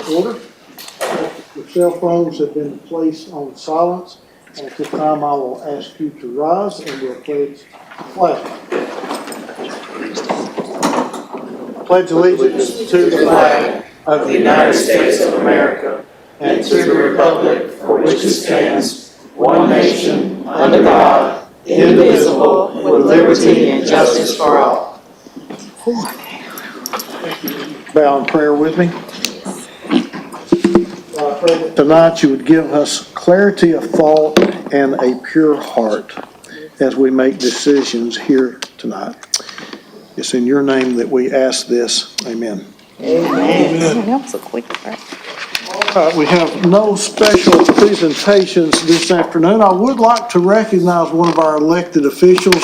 order. Your cell phones have been placed on silence. And at this time, I will ask you to rise and we'll pledge the flag. Pledge allegiance to the flag of the United States of America and to the republic for which it stands, one nation, under God, indivisible, with liberty and justice for all. Bow in prayer with me. I pray that tonight you would give us clarity of thought and a pure heart as we make decisions here tonight. It's in your name that we ask this. Amen. Amen. That was a quick part. We have no special presentations this afternoon. I would like to recognize one of our elected officials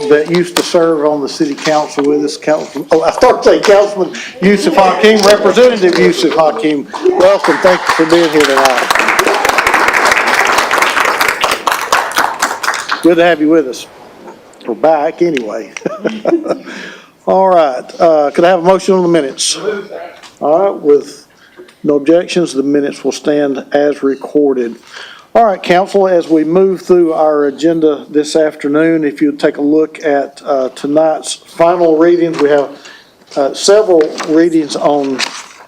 that used to serve on the city council with us. Councilman Yusuf Hakim, Representative Yusuf Hakim. Welcome. Thank you for being here tonight. Good to have you with us. We're back anyway. All right. Could I have a motion on the minutes? All right. With no objections, the minutes will stand as recorded. All right, council, as we move through our agenda this afternoon, if you take a look at tonight's final readings, we have several readings on,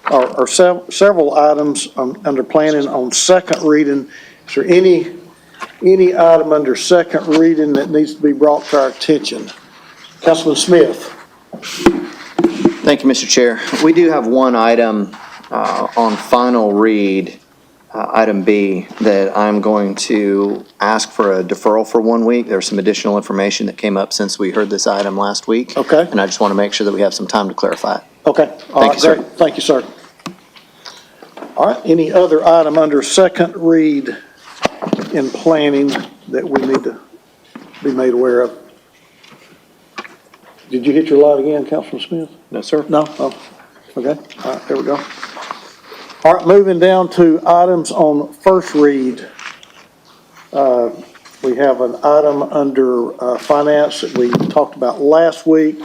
or several items under planning on second reading. Is there any item under second reading that needs to be brought to our attention? Councilman Smith. Thank you, Mr. Chair. We do have one item on final read, item B, that I'm going to ask for a deferral for 1 week. There's some additional information that came up since we heard this item last week. Okay. And I just want to make sure that we have some time to clarify it. Okay. Thank you, sir. Great. Thank you, sir. All right. Any other item under second read in planning that we need to be made aware of? Did you hit your light again, Councilman Smith? No, sir. No? Oh, okay. All right, there we go. All right, moving down to items on first read. We have an item under finance that we talked about last week.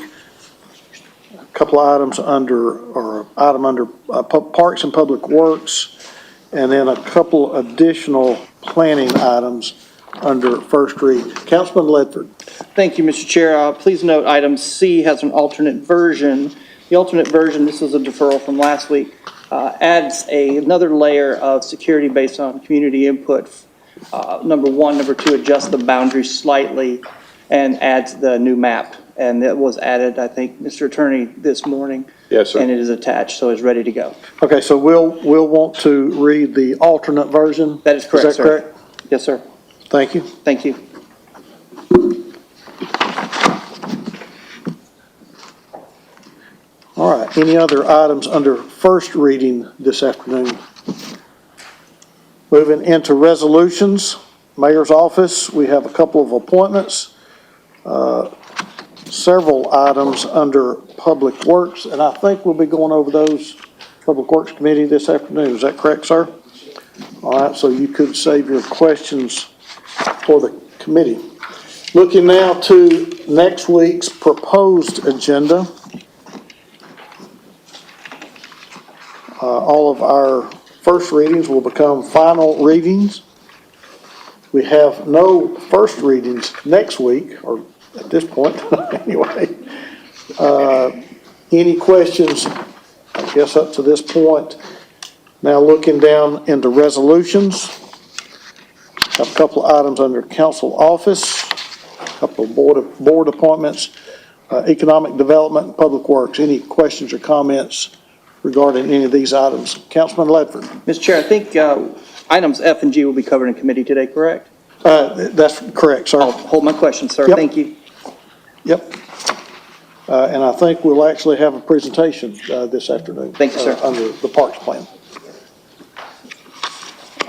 A couple of items under, or item under Parks and Public Works, and then a couple additional planning items under first read. Councilman Ledford. Thank you, Mr. Chair. Please note item C has an alternate version. The alternate version, this is a deferral from last week, adds another layer of security based on community input. Number one, number two, adjusts the boundaries slightly and adds the new map. And it was added, I think, Mr. Attorney, this morning. Yes, sir. And it is attached, so it's ready to go. Okay, so we'll want to read the alternate version? That is correct, Is that sir. correct? Yes, sir. Thank you. Thank you. All right, any other items under first reading this afternoon? Moving into resolutions, Mayor's Office, we have a couple of appointments, several items under Public Works, and I think we'll be going over those Public Works Committee this afternoon. Is that correct, sir? All right, so you could save your questions for the committee. Looking now to next week's proposed agenda. All of our first readings will become final readings. We have no first readings next week, or at this point, anyway. Any questions, I guess up to this point? Now looking down into resolutions, have a couple of items under council office, a couple of board appointments, economic development and public works. Any questions or comments regarding any of these items? Councilman Ledford. Mr. Chair, I think items F and G will be covered in committee today, correct? That's correct, sir. I'll hold my question, sir. Yep. Thank you. Yep. And I think we'll actually have a presentation this afternoon. Thank you, sir. Under the Parks Plan.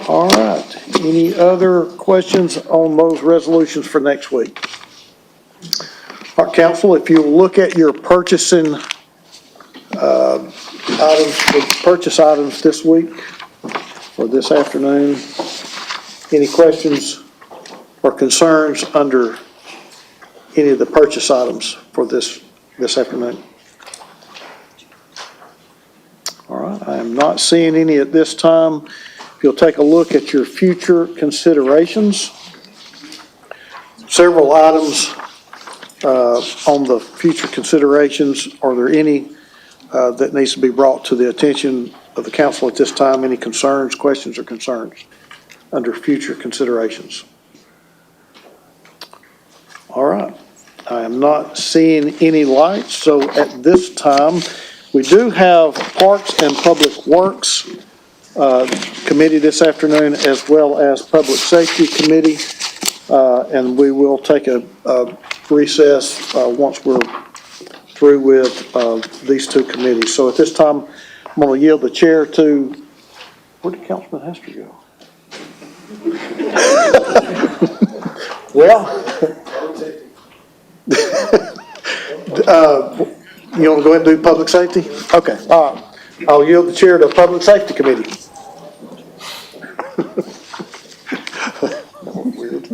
All right. Any other questions on those resolutions for next week? All right, council, if you look at your purchasing purchase items this week or this afternoon, any questions or concerns under any of the purchase items for this afternoon? All right, I am not seeing any at this time. If you'll take a look at your future considerations, several items on the future considerations. Are there any that needs to be brought to the attention of the council at this time? Any concerns, questions, or concerns under future considerations? All right. I am not seeing any lights, so at this time, we do have Parks and Public Works Committee this afternoon, as well as Public Safety Committee, and we will take a recess once we're through with these two committees. So at this time, I'm going to yield the chair to, where did Councilman Hester go? Well, you want to go ahead and do public safety? Okay, all right. I'll yield the chair to Public Safety Committee. Weird.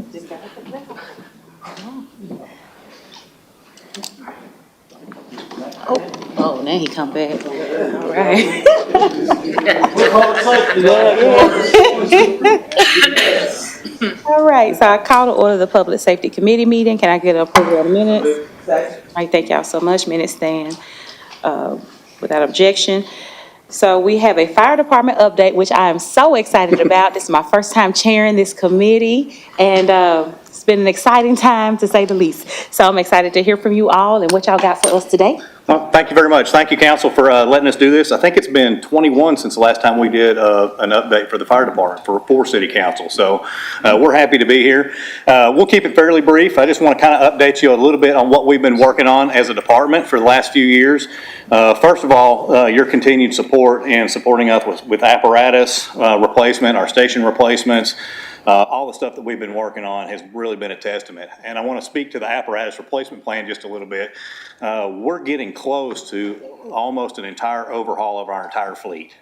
Oh, now he come back. All right. All right, so I call to order the Public Safety Committee meeting. Can I get approval of the minutes? All right, thank y'all so much. Minutes stand without objection. So we have a fire department update, which I am so excited about. This is my first time chairing this committee, and it's been an exciting time, to say the least. So I'm excited to hear from you all and what y'all got for us today. Well, thank you very much. Thank you, council, for letting us do this. I think it's been 21 since the last time we did an update for the fire department for city council. So we're happy to be here. We'll keep it fairly brief. I just want to kind of update you a little bit on what we've been working on as a department for the last few years. First of all, your continued support and supporting us with apparatus replacement, our station replacements. All the stuff that we've been working on has really been a testament. And I want to speak to the apparatus replacement plan just a little bit. We're getting close to almost an entire overhaul of our entire fleet.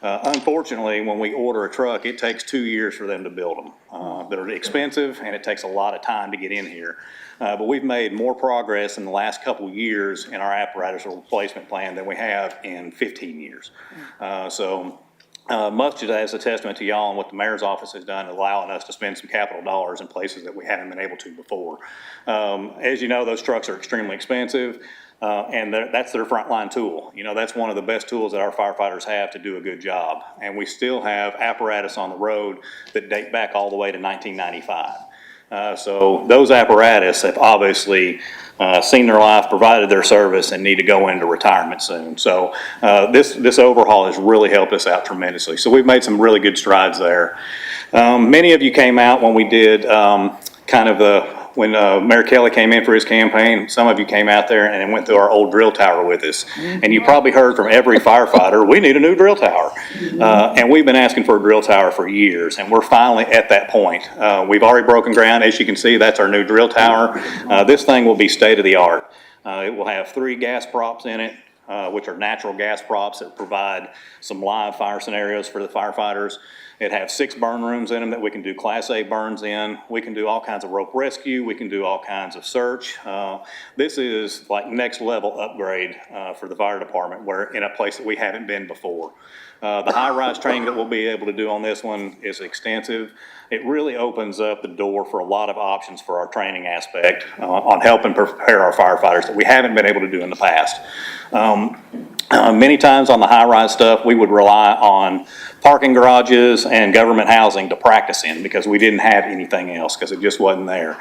Unfortunately, when we order a truck, it takes 2 years for them to build them. They're expensive, and it takes a lot of time to get in here. But we've made more progress in the last couple of years in our apparatus replacement plan than we have in 15 years. Much of that is a testament to y'all and what the mayor's office has done, allowing us to spend some capital dollars in places that we haven't been able to before. As you know, those trucks are extremely expensive, and that's their frontline tool. You know, that's one of the best tools that our firefighters have to do a good job. And we still have apparatus on the road that date back all the way to 1995. So those apparatus have obviously seen their life, provided their service, and need to go into retirement soon. So this overhaul has really helped us out tremendously. So we've made some really good strides there. Many of you came out when we did when Mayor Kelly came in for his campaign. Some of you came out there and went through our old drill tower with us. And you probably heard from every firefighter, we need a new drill tower. And we've been asking for a drill tower for years, and we're finally at that point. We've already broken ground. As you can see, that's our new drill tower. This thing will be state of the art. It will have 3 gas props in it, which are natural gas props that provide some live fire scenarios for the firefighters. It has 6 burn rooms in them that we can do Class A burns in. We can do all kinds of rope rescue. We can do all kinds of search. This is like next level upgrade for the fire department. We're in a place that we haven't been before. The high-rise training that we'll be able to do on this one is extensive. It really opens up the door for a lot of options for our training aspect on helping prepare our firefighters that we haven't been able to do in the past. Many times on the high-rise stuff, we would rely on parking garages and government housing to practice in because we didn't have anything else because it just wasn't there.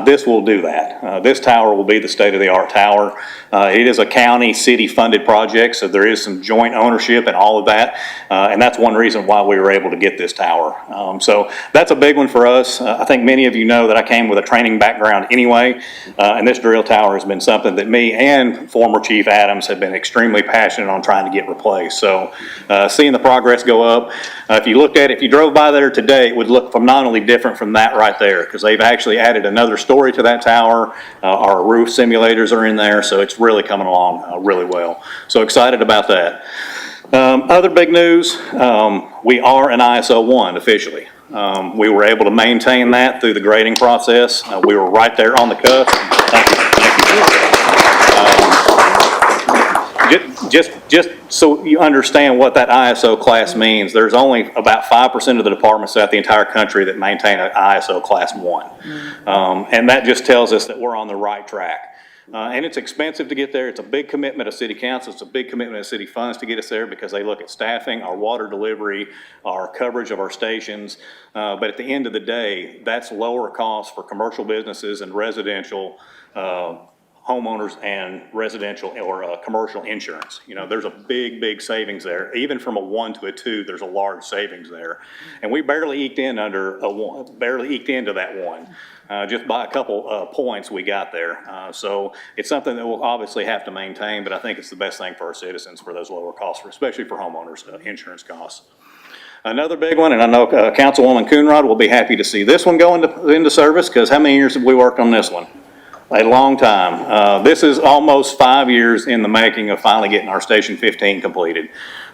This will do that. This tower will be the state-of-the-art tower. It is a county, city-funded project, so there is some joint ownership and all of that, and that's one reason why we were able to get this tower. So that's a big one for us. I think many of you know that I came with a training background anyway, and this drill tower has been something that me and former Chief Adams have been extremely passionate on trying to get replaced. So seeing the progress go up, if you looked at it, if you drove by there today, it would look phenomenally different from that right there because they've actually added another story to that tower. Our roof simulators are in there, so it's really coming along really well. So excited about that. Other big news, we are an ISO 1 officially. We were able to maintain that through the grading process. We were right there on the cusp. Thank you. Just so you understand what that ISO class means, there's only about 5% of the departments throughout the entire country that maintain an ISO class 1. And that just tells us that we're on the right track. And it's expensive to get there. It's a big commitment of city council. It's a big commitment of city funds to get us there because they look at staffing, our water delivery, our coverage of our stations. But at the end of the day, that's lower cost for commercial businesses and residential homeowners and residential or commercial insurance. You know, there's a big savings there. Even from a 1 to a 2, there's a large savings there. And we barely eked in under a 1, barely eked into that 1. Just by a couple points we got there. So it's something that we'll obviously have to maintain, but I think it's the best thing for our citizens for those lower costs, especially for homeowners, insurance costs. Another big one, and I know Councilwoman Coonrod will be happy to see this one go into service, because how many years have we worked on this one? A long time. This is almost 5 years in the making of finally getting our Station 15 completed.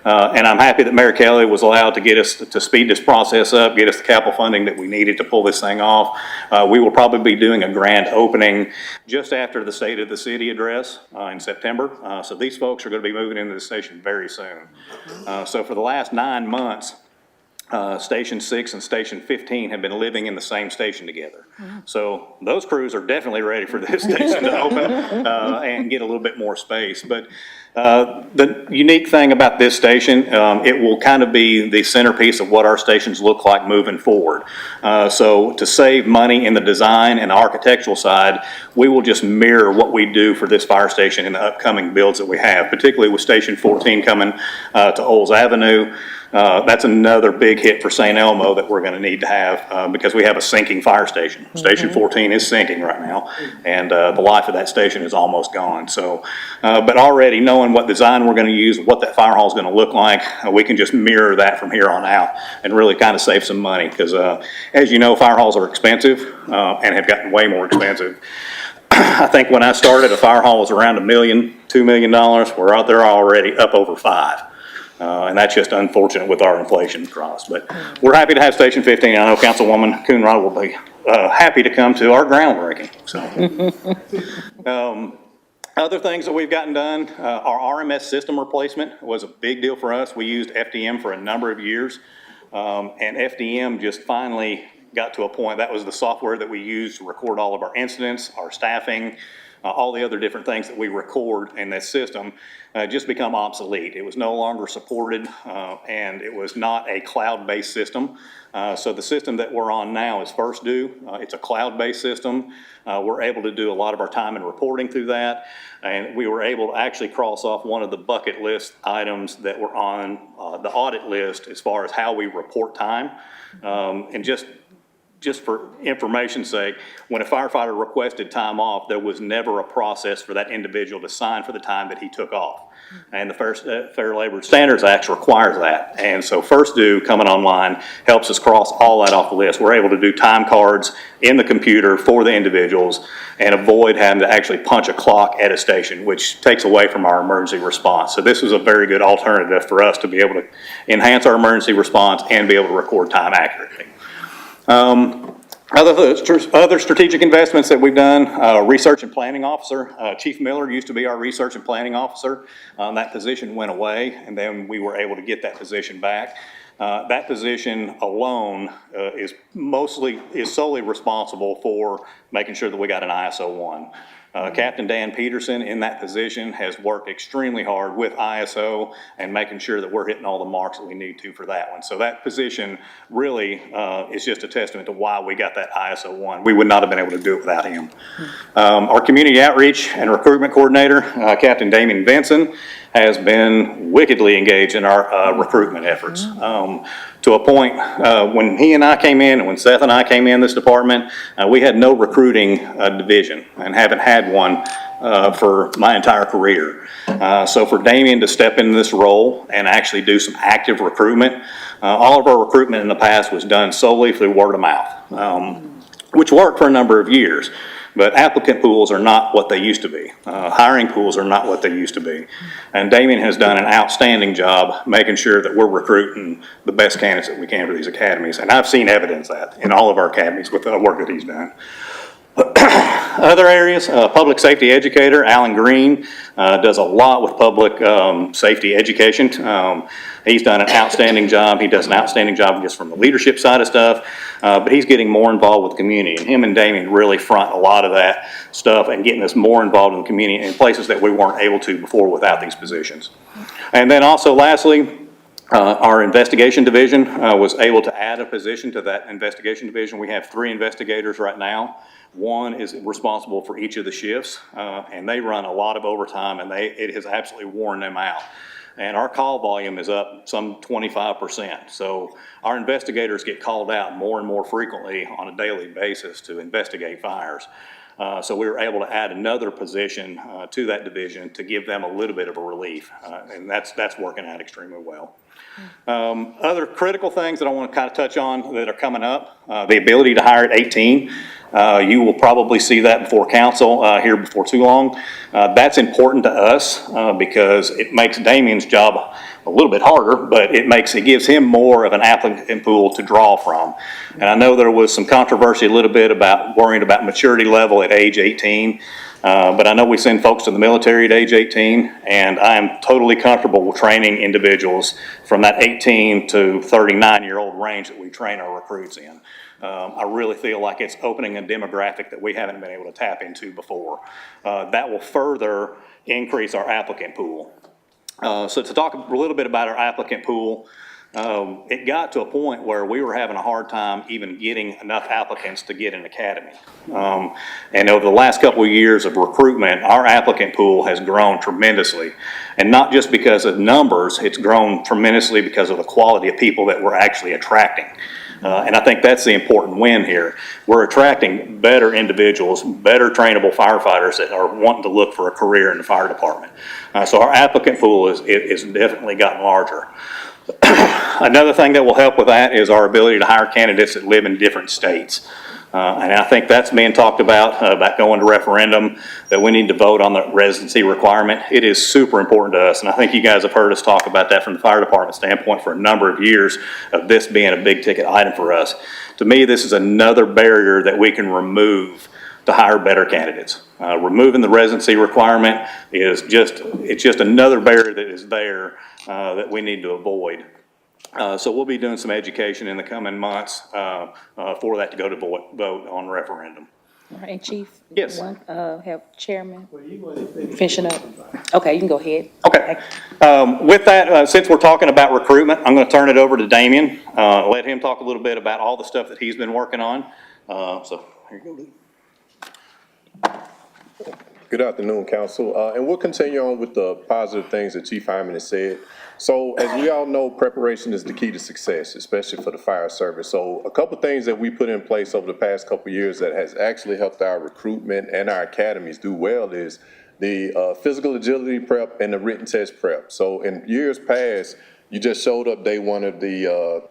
And I'm happy that Mayor Kelly was allowed to get us to speed this process up, get us the capital funding that we needed to pull this thing off. We will probably be doing a grand opening just after the State of the City address in September. So these folks are going to be moving into the station very soon. So for the last 9 months, Station 6 and Station 15 have been living in the same station together. So those crews are definitely ready for this station to open and get a little bit more space. But the unique thing about this station, it will kind of be the centerpiece of what our stations look like moving forward. So to save money in the design and architectural side, we will just mirror what we do for this fire station in the upcoming builds that we have, particularly with Station 14 coming to Olds Avenue. That's another big hit for St. Elmo that we're going to need to have because we have a sinking fire station. Station 14 is sinking right now, and the life of that station is almost gone. So, but already knowing what design we're going to use, what that fire hall is going to look like, we can just mirror that from here on out and really kind of save some money because, as you know, fire halls are expensive and have gotten way more expensive. I think when I started, a fire hall was around $1 million, $2 million. We're out there already up over $5 million. And that's just unfortunate with our inflation costs. But we're happy to have Station 15. I know Councilwoman Coonrod will be happy to come to our groundbreaking. So, other things that we've gotten done, our RMS system replacement was a big deal for us. We used FDM for a number of years, and FDM just finally got to a point. That was the software that we used to record all of our incidents, our staffing, all the other different things that we record in this system just become obsolete. It was no longer supported, and it was not a cloud-based system. So the system that we're on now is First Due. It's a cloud-based system. We're able to do a lot of our time and reporting through that, and we were able to actually cross off one of the bucket list items that were on the audit list as far as how we report time. And just for information's sake, when a firefighter requested time off, there was never a process for that individual to sign for the time that he took off. And the Fair Labor Standards Act requires that. And so First Due coming online helps us cross all that off the list. We're able to do time cards in the computer for the individuals and avoid having to actually punch a clock at a station, which takes away from our emergency response. So this is a very good alternative for us to be able to enhance our emergency response and be able to record time accurately. Other strategic investments that we've done, research and planning officer. Chief Miller used to be our research and planning officer. That position went away, and then we were able to get that position back. That position alone is solely responsible for making sure that we got an ISO 1. Captain Dan Peterson in that position has worked extremely hard with ISO and making sure that we're hitting all the marks that we need to for that one. So that position really is just a testament to why we got that ISO 1. We would not have been able to do it without him. Our community outreach and recruitment coordinator, Captain Damien Vinson, has been wickedly engaged in our recruitment efforts. To a point when he and I came in, and when Seth and I came in this department, we had no recruiting division and haven't had one for my entire career. So for Damien to step into this role and actually do some active recruitment, all of our recruitment in the past was done solely through word of mouth, which worked for a number of years. But applicant pools are not what they used to be. Hiring pools are not what they used to be. And Damien has done an outstanding job making sure that we're recruiting the best candidates that we can for these academies. And I've seen evidence of that in all of our academies with the work that he's done. Other areas, public safety educator, Alan Green, does a lot with public safety education. He's done an outstanding job. He does an outstanding job just from the leadership side of stuff, but he's getting more involved with the community. And him and Damien really front a lot of that stuff and getting us more involved in the community in places that we weren't able to before without these positions. And then also lastly, our investigation division was able to add a position to that investigation division. We have 3 investigators right now. One is responsible for each of the shifts, and they run a lot of overtime, and it has absolutely worn them out. And our call volume is up some 25%. So our investigators get called out more and more frequently on a daily basis to investigate fires. So we were able to add another position to that division to give them a little bit of a relief, and that's working out extremely well. Other critical things that I want to kind of touch on that are coming up, the ability to hire at 18. You will probably see that before council here before too long. That's important to us because it makes Damien's job a little bit harder, but it gives him more of an applicant pool to draw from. And I know there was some controversy a little bit about worrying about maturity level at age 18. But I know we send folks to the military at age 18, and I am totally comfortable with training individuals from that 18 to 39-year-old range that we train our recruits in. I really feel like it's opening a demographic that we haven't been able to tap into before. That will further increase our applicant pool. So to talk a little bit about our applicant pool, it got to a point where we were having a hard time even getting enough applicants to get an academy. And over the last couple of years of recruitment, our applicant pool has grown tremendously. And not just because of numbers, it's grown tremendously because of the quality of people that we're actually attracting. And I think that's the important win here. We're attracting better individuals, better trainable firefighters that are wanting to look for a career in the fire department. So our applicant pool is definitely gotten larger. Another thing that will help with that is our ability to hire candidates that live in different states. And I think that's being talked about going to referendum, that we need to vote on the residency requirement. It is super important to us, and I think you guys have heard us talk about that from the fire department standpoint for a number of years of this being a big ticket item for us. To me, this is another barrier that we can remove to hire better candidates. Removing the residency requirement is just another barrier that is there that we need to avoid. So we'll be doing some education in the coming months for that to go to vote on referendum. All right, Chief? Yes. Have Chairman finishing up? Okay, you can go ahead. Okay. With that, since we're talking about recruitment, I'm going to turn it over to Damien. Let him talk a little bit about all the stuff that he's been working on. So here you go, Damien. Good afternoon, Council. And we'll continue on with the positive things that Chief Hyman has said. So as we all know, preparation is the key to success, especially for the fire service. So a couple things that we put in place over the past couple years that has actually helped our recruitment and our academies do well is the physical agility prep and the written test prep. So in years past, you just showed up day one of the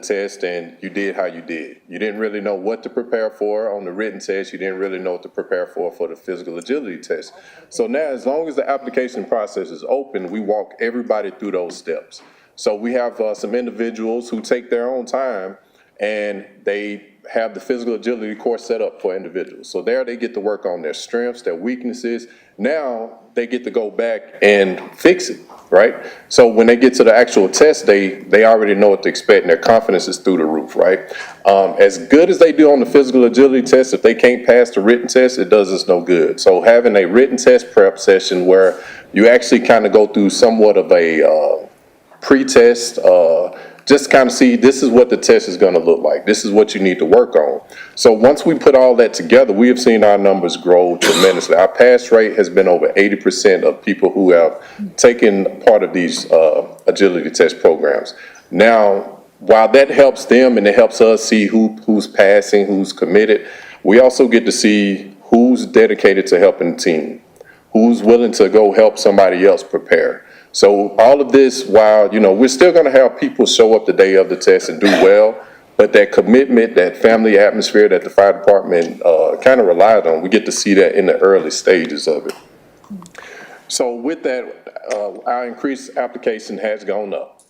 test and you did how you did. You didn't really know what to prepare for on the written test. You didn't really know what to prepare for the physical agility test. So now, as long as the application process is open, we walk everybody through those steps. So we have some individuals who take their own time and they have the physical agility course set up for individuals. So there they get to work on their strengths, their weaknesses. Now they get to go back and fix it, right? So when they get to the actual test, they already know what to expect and their confidence is through the roof, right? As good as they do on the physical agility test, if they can't pass the written test, it does us no good. So having a written test prep session where you actually kind of go through somewhat of a pre-test, just kind of see this is what the test is going to look like. This is what you need to work on. So once we put all that together, we have seen our numbers grow tremendously. Our pass rate has been over 80% of people who have taken part of these agility test programs. Now, while that helps them and it helps us see who's passing, who's committed, we also get to see who's dedicated to helping the team, who's willing to go help somebody else prepare. So all of this, while, we're still going to have people show up the day of the test and do well, but that commitment, that family atmosphere that the fire department kind of relied on, we get to see that in the early stages of it. So with that, our increased application has gone up.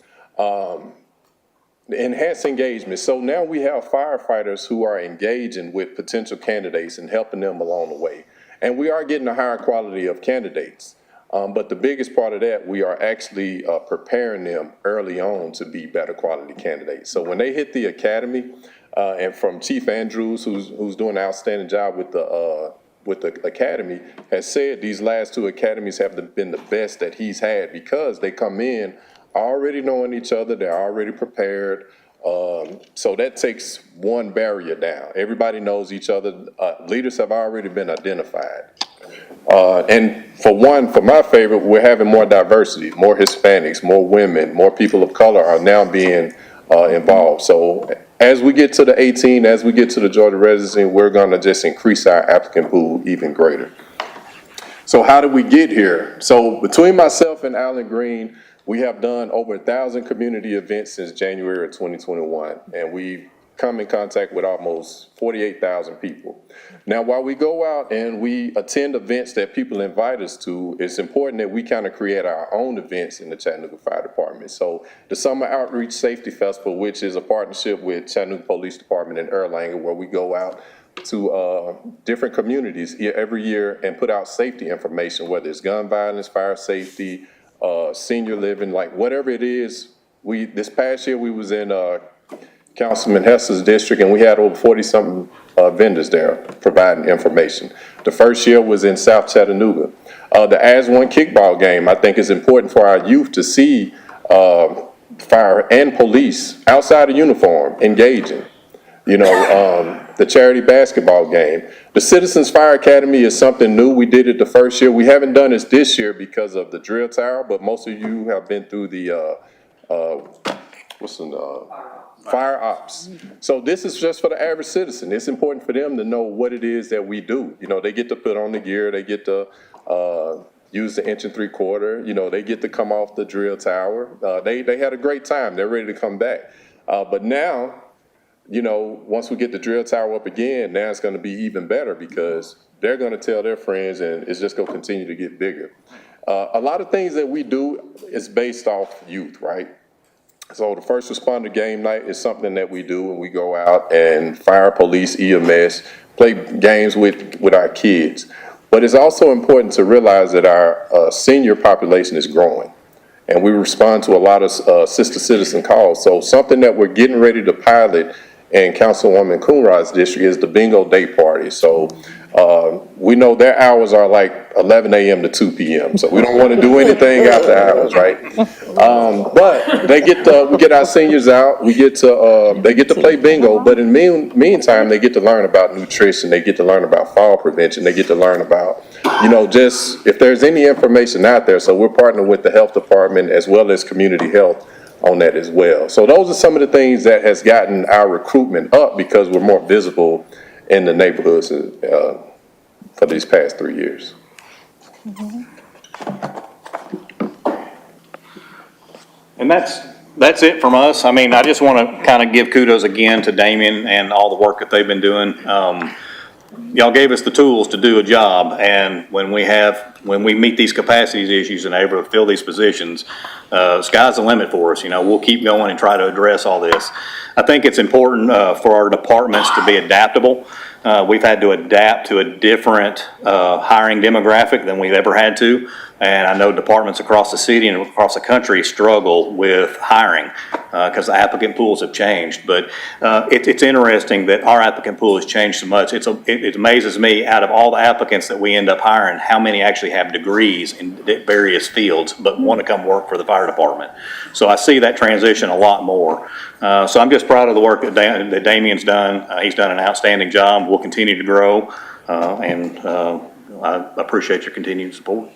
enhance engagement. So now we have firefighters who are engaging with potential candidates and helping them along the way. And we are getting a higher quality of candidates. But the biggest part of that, we are actually preparing them early on to be better quality candidates. So when they hit the academy, and from Chief Andrews, who's doing an outstanding job with the academy, has said these last two academies have been the best that he's had because they come in already knowing each other, they're already prepared. So that takes one barrier down. Everybody knows each other. Leaders have already been identified. And for my favorite, we're having more diversity, more Hispanics, more women, more people of color are now being involved. So as we get to the 18, as we get to the Georgia residency, we're gonna just increase our applicant pool even greater. So how did we get here? So between myself and Alan Green, we have done over 1,000 community events since January of 2021, and we've come in contact with almost 48,000 people. Now, while we go out and we attend events that people invite us to, it's important that we kind of create our own events in the Chattanooga Fire Department. So the Summer Outreach Safety Festival, which is a partnership with Chattanooga Police Department and Erlanger, where we go out to different communities every year and put out safety information, whether it's gun violence, fire safety, senior living, like whatever it is. This past year we was in Councilman Hester's district, and we had over 40-something vendors there providing information. The first year was in South Chattanooga. The As One kickball game, I think is important for our youth to see fire and police outside of uniform engaging. You know, the charity basketball game. The Citizens Fire Academy is something new. We did it the first year. We haven't done this year because of the drill tower, but most of you have been through the, fire ops. So this is just for the average citizen. It's important for them to know what it is that we do. You know, they get to put on the gear, they get to use the 1 3/4, you know, they get to come off the drill tower. They had a great time. They're ready to come back. But now, you know, once we get the drill tower up again, now it's gonna be even better because they're gonna tell their friends and it's just gonna continue to get bigger. A lot of things that we do is based off youth, right? So the first responder game night is something that we do when we go out and fire, police, EMS, play games with our kids. But it's also important to realize that our senior population is growing. And we respond to a lot of sister citizen calls. So something that we're getting ready to pilot in Councilwoman Coonrod's district is the bingo day party. So we know their hours are like 11 a.m. to 2 p.m. So we don't want to do anything after hours, right? But we get our seniors out. They get to play bingo. But in the meantime, they get to learn about nutrition. They get to learn about fall prevention. They get to learn about, you know, just if there's any information out there. So we're partnering with the health department as well as community health on that as well. So those are some of the things that has gotten our recruitment up because we're more visible in the neighborhoods for these past 3 years. And that's it from us. I mean, I just want to kind of give kudos again to Damien and all the work that they've been doing. Y'all gave us the tools to do a job, and when we meet these capacities issues and are able to fill these positions, sky's the limit for us. You know, we'll keep going and try to address all this. I think it's important for our departments to be adaptable. We've had to adapt to a different hiring demographic than we've ever had to. And I know departments across the city and across the country struggle with hiring because the applicant pools have changed. But it's interesting that our applicant pool has changed so much. It amazes me, out of all the applicants that we end up hiring, how many actually have degrees in various fields but want to come work for the fire department. So I see that transition a lot more. So I'm just proud of the work that Damien's done. He's done an outstanding job. We'll continue to grow, and I appreciate your continued support.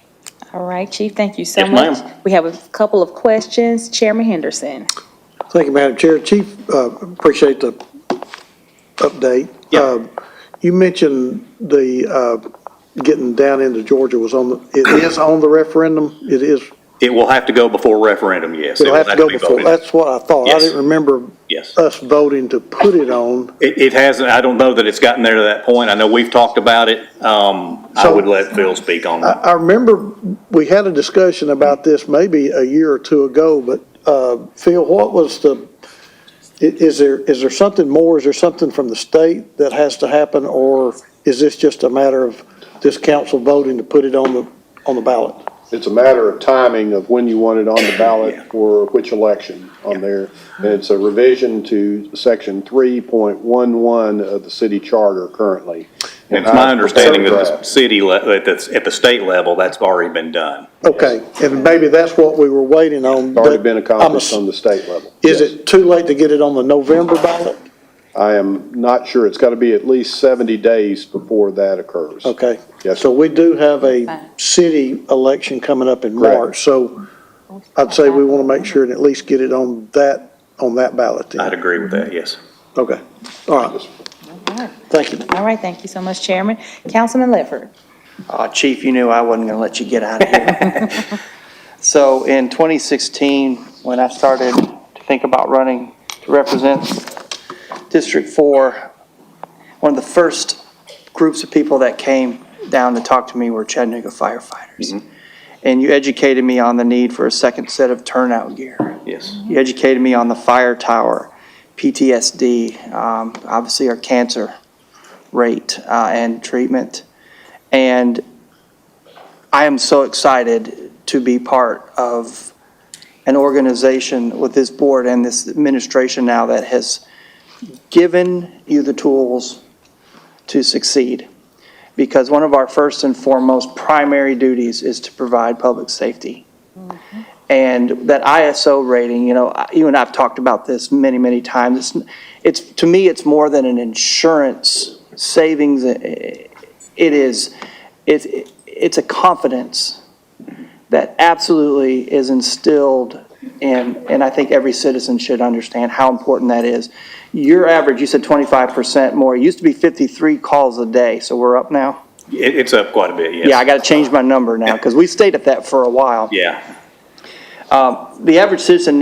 All right, Chief, thank you so Yes, much. ma'am. We have a couple of questions. Chairman Henderson. Thank you, Madam Chair. Chief, appreciate the update. Yeah. You mentioned the getting down into Georgia it is on the referendum? It is? It will have to go before referendum, yes. It'll have to go be before, voted. that's what I thought. I Yes. didn't remember Yes. us voting to put it on. It hasn't, I don't know that it's gotten there to that point. I know we've talked about it. I would let Phil speak on that. I remember we had a discussion about this maybe a year or two ago, but Phil, what was Is there something more? Is there something from the state that has to happen, or is this just a matter of this council voting to put it on the ballot? It's a matter of timing of when you want it on the ballot for which election on there. And it's a revision to section 3.11 of the city charter currently. And it's my understanding that the city, at the state level, that's already been done. Okay, and maybe that's what we were waiting on. It's already but been accomplished on the state level. Is Yes. it too late to get it on the November ballot? I am not sure. It's got to be at least 70 days before that occurs. Okay. Yes, So sir. we do have a city election coming up in Correct. March, so I'd say we want to make sure and at least get it on that ballot then. I'd agree with that, yes. Okay, all right. Thank you. All right, thank you so much, Chairman. Councilman Ledford. Chief, you knew I wasn't going to let you get out of here. So in 2016, when I started to think about running to represent District 4, one of the first groups of people that came down to talk to me were Chattanooga firefighters. And you educated me on the need for a second set of turnout gear. Yes. You educated me on the fire tower, PTSD, obviously our cancer rate and treatment. And I am so excited to be part of an organization with this board and this administration now that has given you the tools to succeed. Because one of our first and foremost primary duties is to provide public safety. And that ISO rating, you know, you and I have talked about this many, many times. It's to me, it's more than an insurance savings. It's a confidence that absolutely is instilled in, and I think every citizen should understand how important that is. Your average, you said 25% more. It used to be 53 calls a day, so we're up now? It's up quite a bit, yes. Yeah, I got to change my number now because we stayed at that for a while. Yeah. The average citizen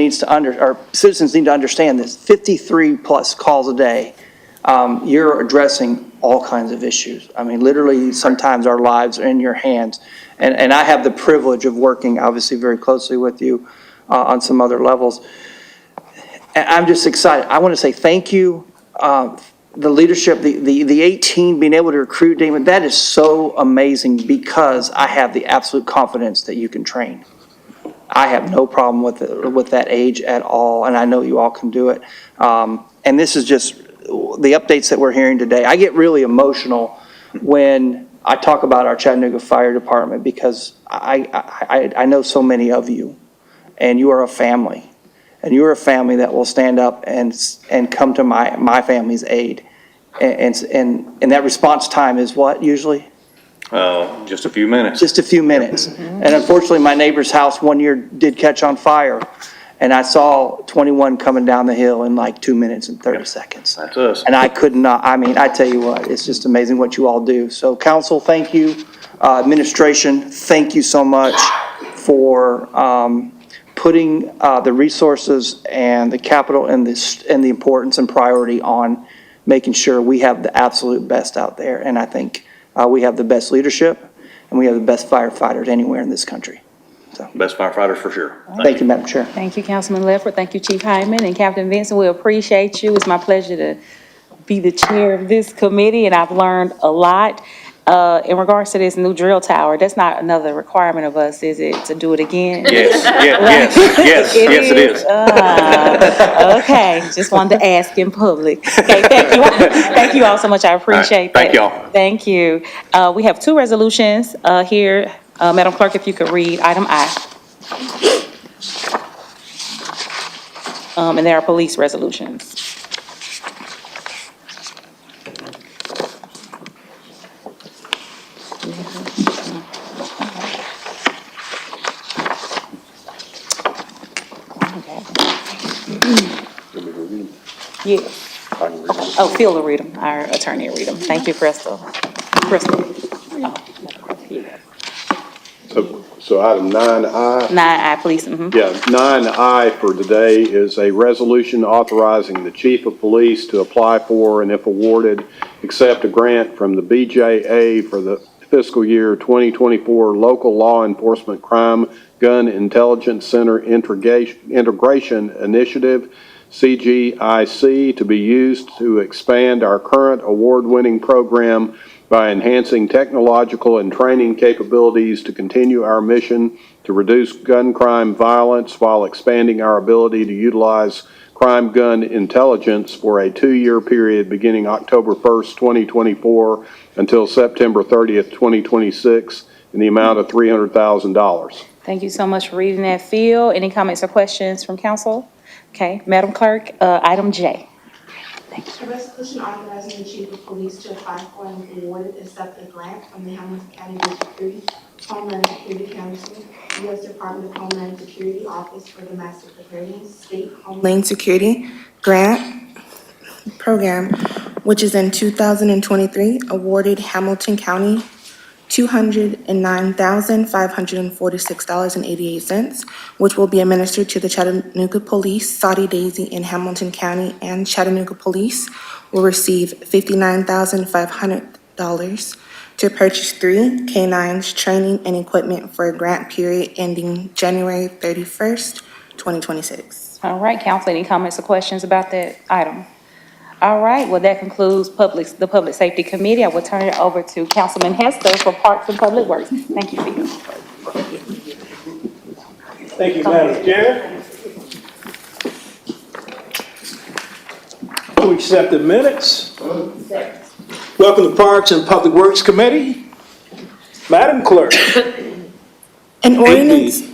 citizens need to understand this, 53 plus calls a day. You're addressing all kinds of issues. I mean, literally, sometimes our lives are in your hands. And I have the privilege of working, obviously, very closely with you on some other levels. And I'm just excited. I want to say thank you. The leadership, the 18 being able to recruit, Damon, that is so amazing because I have the absolute confidence that you can train. I have no problem with that age at all, and I know you all can do it. And this is just the updates that we're hearing today. I get really emotional when I talk about our Chattanooga Fire Department because I know so many of you, and you are a family. And you are a family that will stand up and come to my family's aid. And that response time is what usually? Just a few minutes. Just a few minutes. And unfortunately, my neighbor's house one year did catch on fire. And I saw 21 coming down the hill in like 2 minutes and 30 seconds. That's us. And I could not, I mean, I tell you what, it's just amazing what you all do. So council, thank you. Administration, thank you so much for putting the resources and the capital and the importance and priority on making sure we have the absolute best out there. And I think we have the best leadership and we have the best firefighters anywhere in this country. So, Best firefighters for sure. thank you, Madam Chair. Thank you, Councilman Ledford. Thank you, Chief Hyman and Captain Vincent. We appreciate you. It's my pleasure to be the chair of this committee, and I've learned a lot. In regards to this new drill tower, that's not another requirement of us, is it, to do it again? Yes, yes, it is. Okay, just wanted to ask in public. Okay, thank you all so much. I appreciate that. Thank y'all. Thank you. We have two resolutions here. Madam Clerk, if you could read item I. And there are police resolutions. Yeah. Oh, Phil will read them. Our attorney will read them. Thank you, Crystal. Crystal. Oh, yeah. So item 9I. 9I, please. Mhm. Yeah, 9I for today is a resolution authorizing the chief of police to apply for and if awarded, accept a grant from the BJA for the fiscal year 2024 Local Law Enforcement Crime Gun Intelligence Center Integration Initiative CGIC, to be used to expand our current award-winning program by enhancing technological and training capabilities to continue our mission to reduce gun crime violence while expanding our ability to utilize crime gun intelligence for a 2-year period beginning October 1st, 2024 until September 30th, 2026 in the amount of $300,000. Thank you so much for reading that, Phil. Any comments or questions from council? Okay, Madam Clerk, item J. A resolution authorizing the chief of police to apply for and be awarded accept a grant from the Hamilton County District 3 Homeland Security Council, U.S. Department of Homeland Security Office for Domestic Preparedness State Homeland Security Grant Program, which is in 2023, awarded Hamilton County $209,546.88, which will be administered to the Chattanooga Police, Saudi Daisy in Hamilton County, and Chattanooga Police will receive $59,500 to purchase 3 canines, training, and equipment for a grant period ending January 31st, 2026. All right, council, any comments or questions about that item? All right, well, that concludes the Public Safety Committee. I will turn it over to Councilman Hester for Parks and Public Works. Thank you, Phil. Thank you, Madam Chair. We accept the minutes. Welcome to Parks and Public Works Committee. Madam Clerk. An ordinance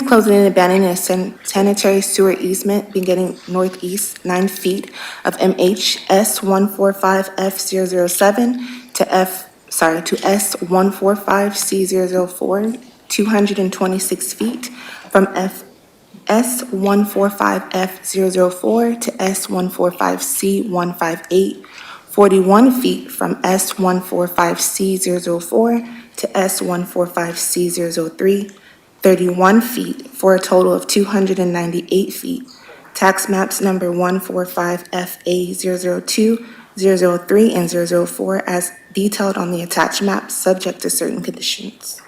closing and abandoning a sanitary sewer easement beginning northeast 9 feet of MHS 145F007 to S145C004, 226 feet from S145F004 to S145C158, 41 feet from S145C004 to S145C003, 31 feet for a total of 298 feet. Tax maps number 145FA002, 003, and 004 as detailed on the attached map, subject to certain conditions.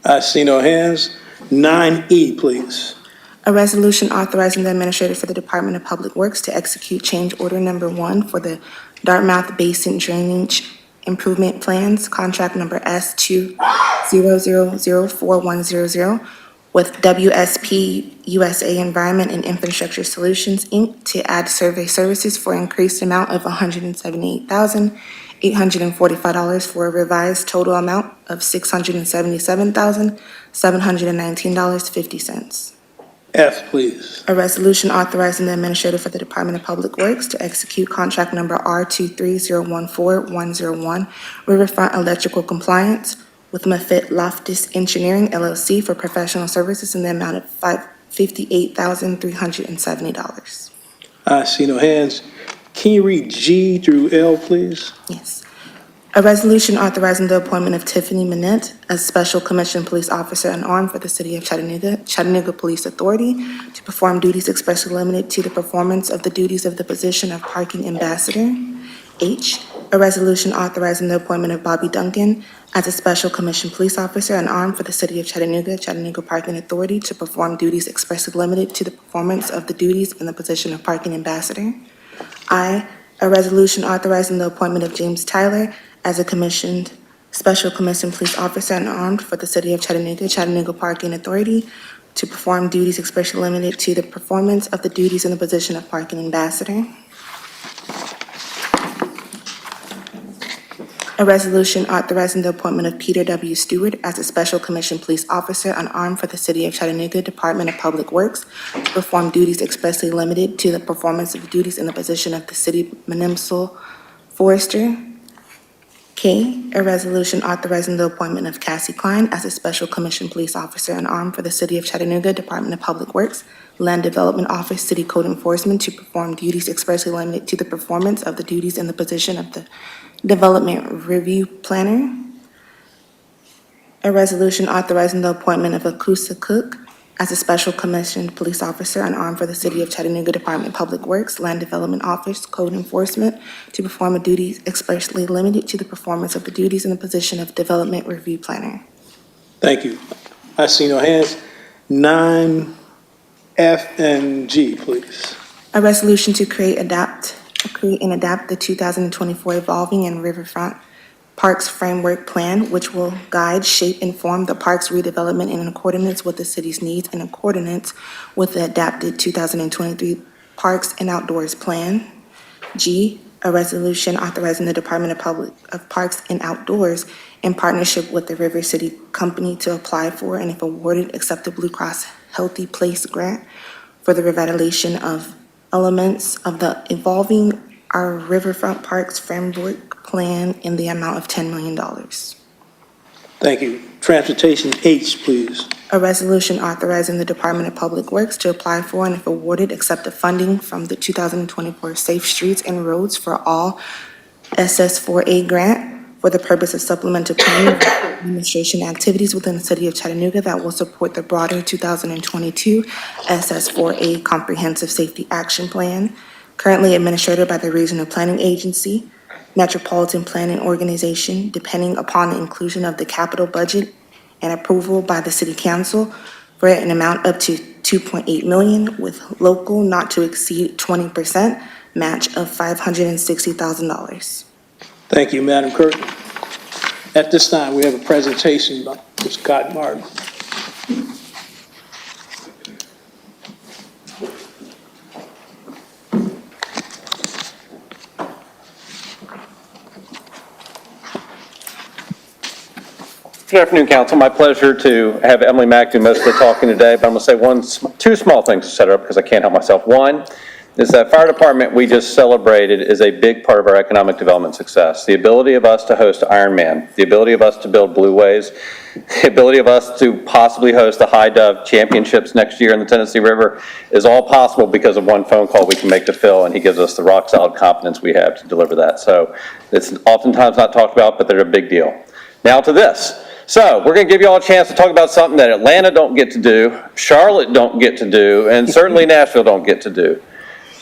I see no hands. 9E, please. A resolution authorizing the administrator for the Department of Public Works to execute change order number 1 for the Dartmouth Basin Drainage Improvement Plans, contract number S2000410 with WSP USA Environment and Infrastructure Solutions, Inc. to add survey services for increased amount of $178,845 for a revised total amount of $677,719.50. F, please. A resolution authorizing the administrator for the Department of Public Works to execute contract number R23014-101, Riverfront Electrical Compliance with Maffitt Loftus Engineering LLC for professional services in the amount of $58,370. I see no hands. Can you read G through L, please? Yes. A resolution authorizing the appointment of Tiffany Manette as Special Commissioned Police Officer unarmed for the City of Chattanooga, Chattanooga Police Authority, to perform duties expressly limited to the performance of the duties of the position of Parking Ambassador. H, a resolution authorizing the appointment of Bobby Duncan as a Special Commissioned Police Officer unarmed for the City of Chattanooga, Chattanooga Parking Authority, to perform duties expressly limited to the performance of the duties in the position of Parking Ambassador. I, a resolution authorizing the appointment of James Tyler as a Special Commissioned Police Officer unarmed for the City of Chattanooga, Chattanooga Parking Authority to perform duties expressly limited to the performance of the duties in the position of Parking Ambassador. A resolution authorizing the appointment of Peter W. Stewart as a Special Commissioned Police Officer unarmed for the City of Chattanooga, Department of Public Works to perform duties expressly limited to the performance of the duties in the position of the City Municipal Forester. K, a resolution authorizing the appointment of Cassie Klein as a Special Commissioned Police Officer unarmed for the City of Chattanooga, Department of Public Works, Land Development Office, City Code Enforcement to perform duties expressly limited to the performance of the duties in the position of the Development Review Planner. A resolution authorizing the appointment of Akusa Cook as a Special Commissioned Police Officer unarmed for the City of Chattanooga, Department of Public Works, Land Development Office, Code Enforcement to perform a duty expressly limited to the performance of the duties in the position of Development Review Planner. Thank you. I see no hands. 9 F, and G, please. A resolution to create and adapt the 2024 Evolving and Riverfront Parks Framework Plan, which will guide, shape, and form the park's redevelopment in accordance with the city's needs and in accordance with the adapted 2023 Parks and Outdoors Plan. G, a resolution authorizing the Department of Parks and Outdoors in partnership with the River City Company to apply for, and if awarded, accept the Blue Cross Healthy Place Grant for the revitalization of elements of the Evolving Our Riverfront Parks Framework Plan in the amount of $10 million. Thank you. Transportation H, please. A resolution authorizing the Department of Public Works to apply for, and if awarded, accept the funding from the 2024 Safe Streets and Roads for All SS4A grant for the purpose of supplemental planning and administration activities within the city of Chattanooga that will support the broader 2022 SS4A Comprehensive Safety Action Plan, currently administered by the Regional Planning Agency, Metropolitan Planning Organization, depending upon the inclusion of the capital budget and approval by the City Council for an amount up to $2.8 million with local not to exceed 20% match of $560,000. Thank you, Madam Clerk. At this time, we have a presentation by Ms. Scott Martin. Good afternoon, Council. My pleasure to have Emily Mack do most of the talking today, but I'm going to say two small things to set her up because I can't help myself. One is that fire department we just celebrated is a big part of our economic development success. The ability of us to host Ironman, the ability of us to build Blue Ways, the ability of us to possibly host the High Dove Championships next year in the Tennessee River is all possible because of one phone call we can make to Phil, and he gives us the rock solid confidence we have to deliver that. So it's oftentimes not talked about, but they're a big deal. Now to this. So we're going to give you all a chance to talk about something that Atlanta don't get to do, Charlotte don't get to do, and certainly Nashville don't get to do.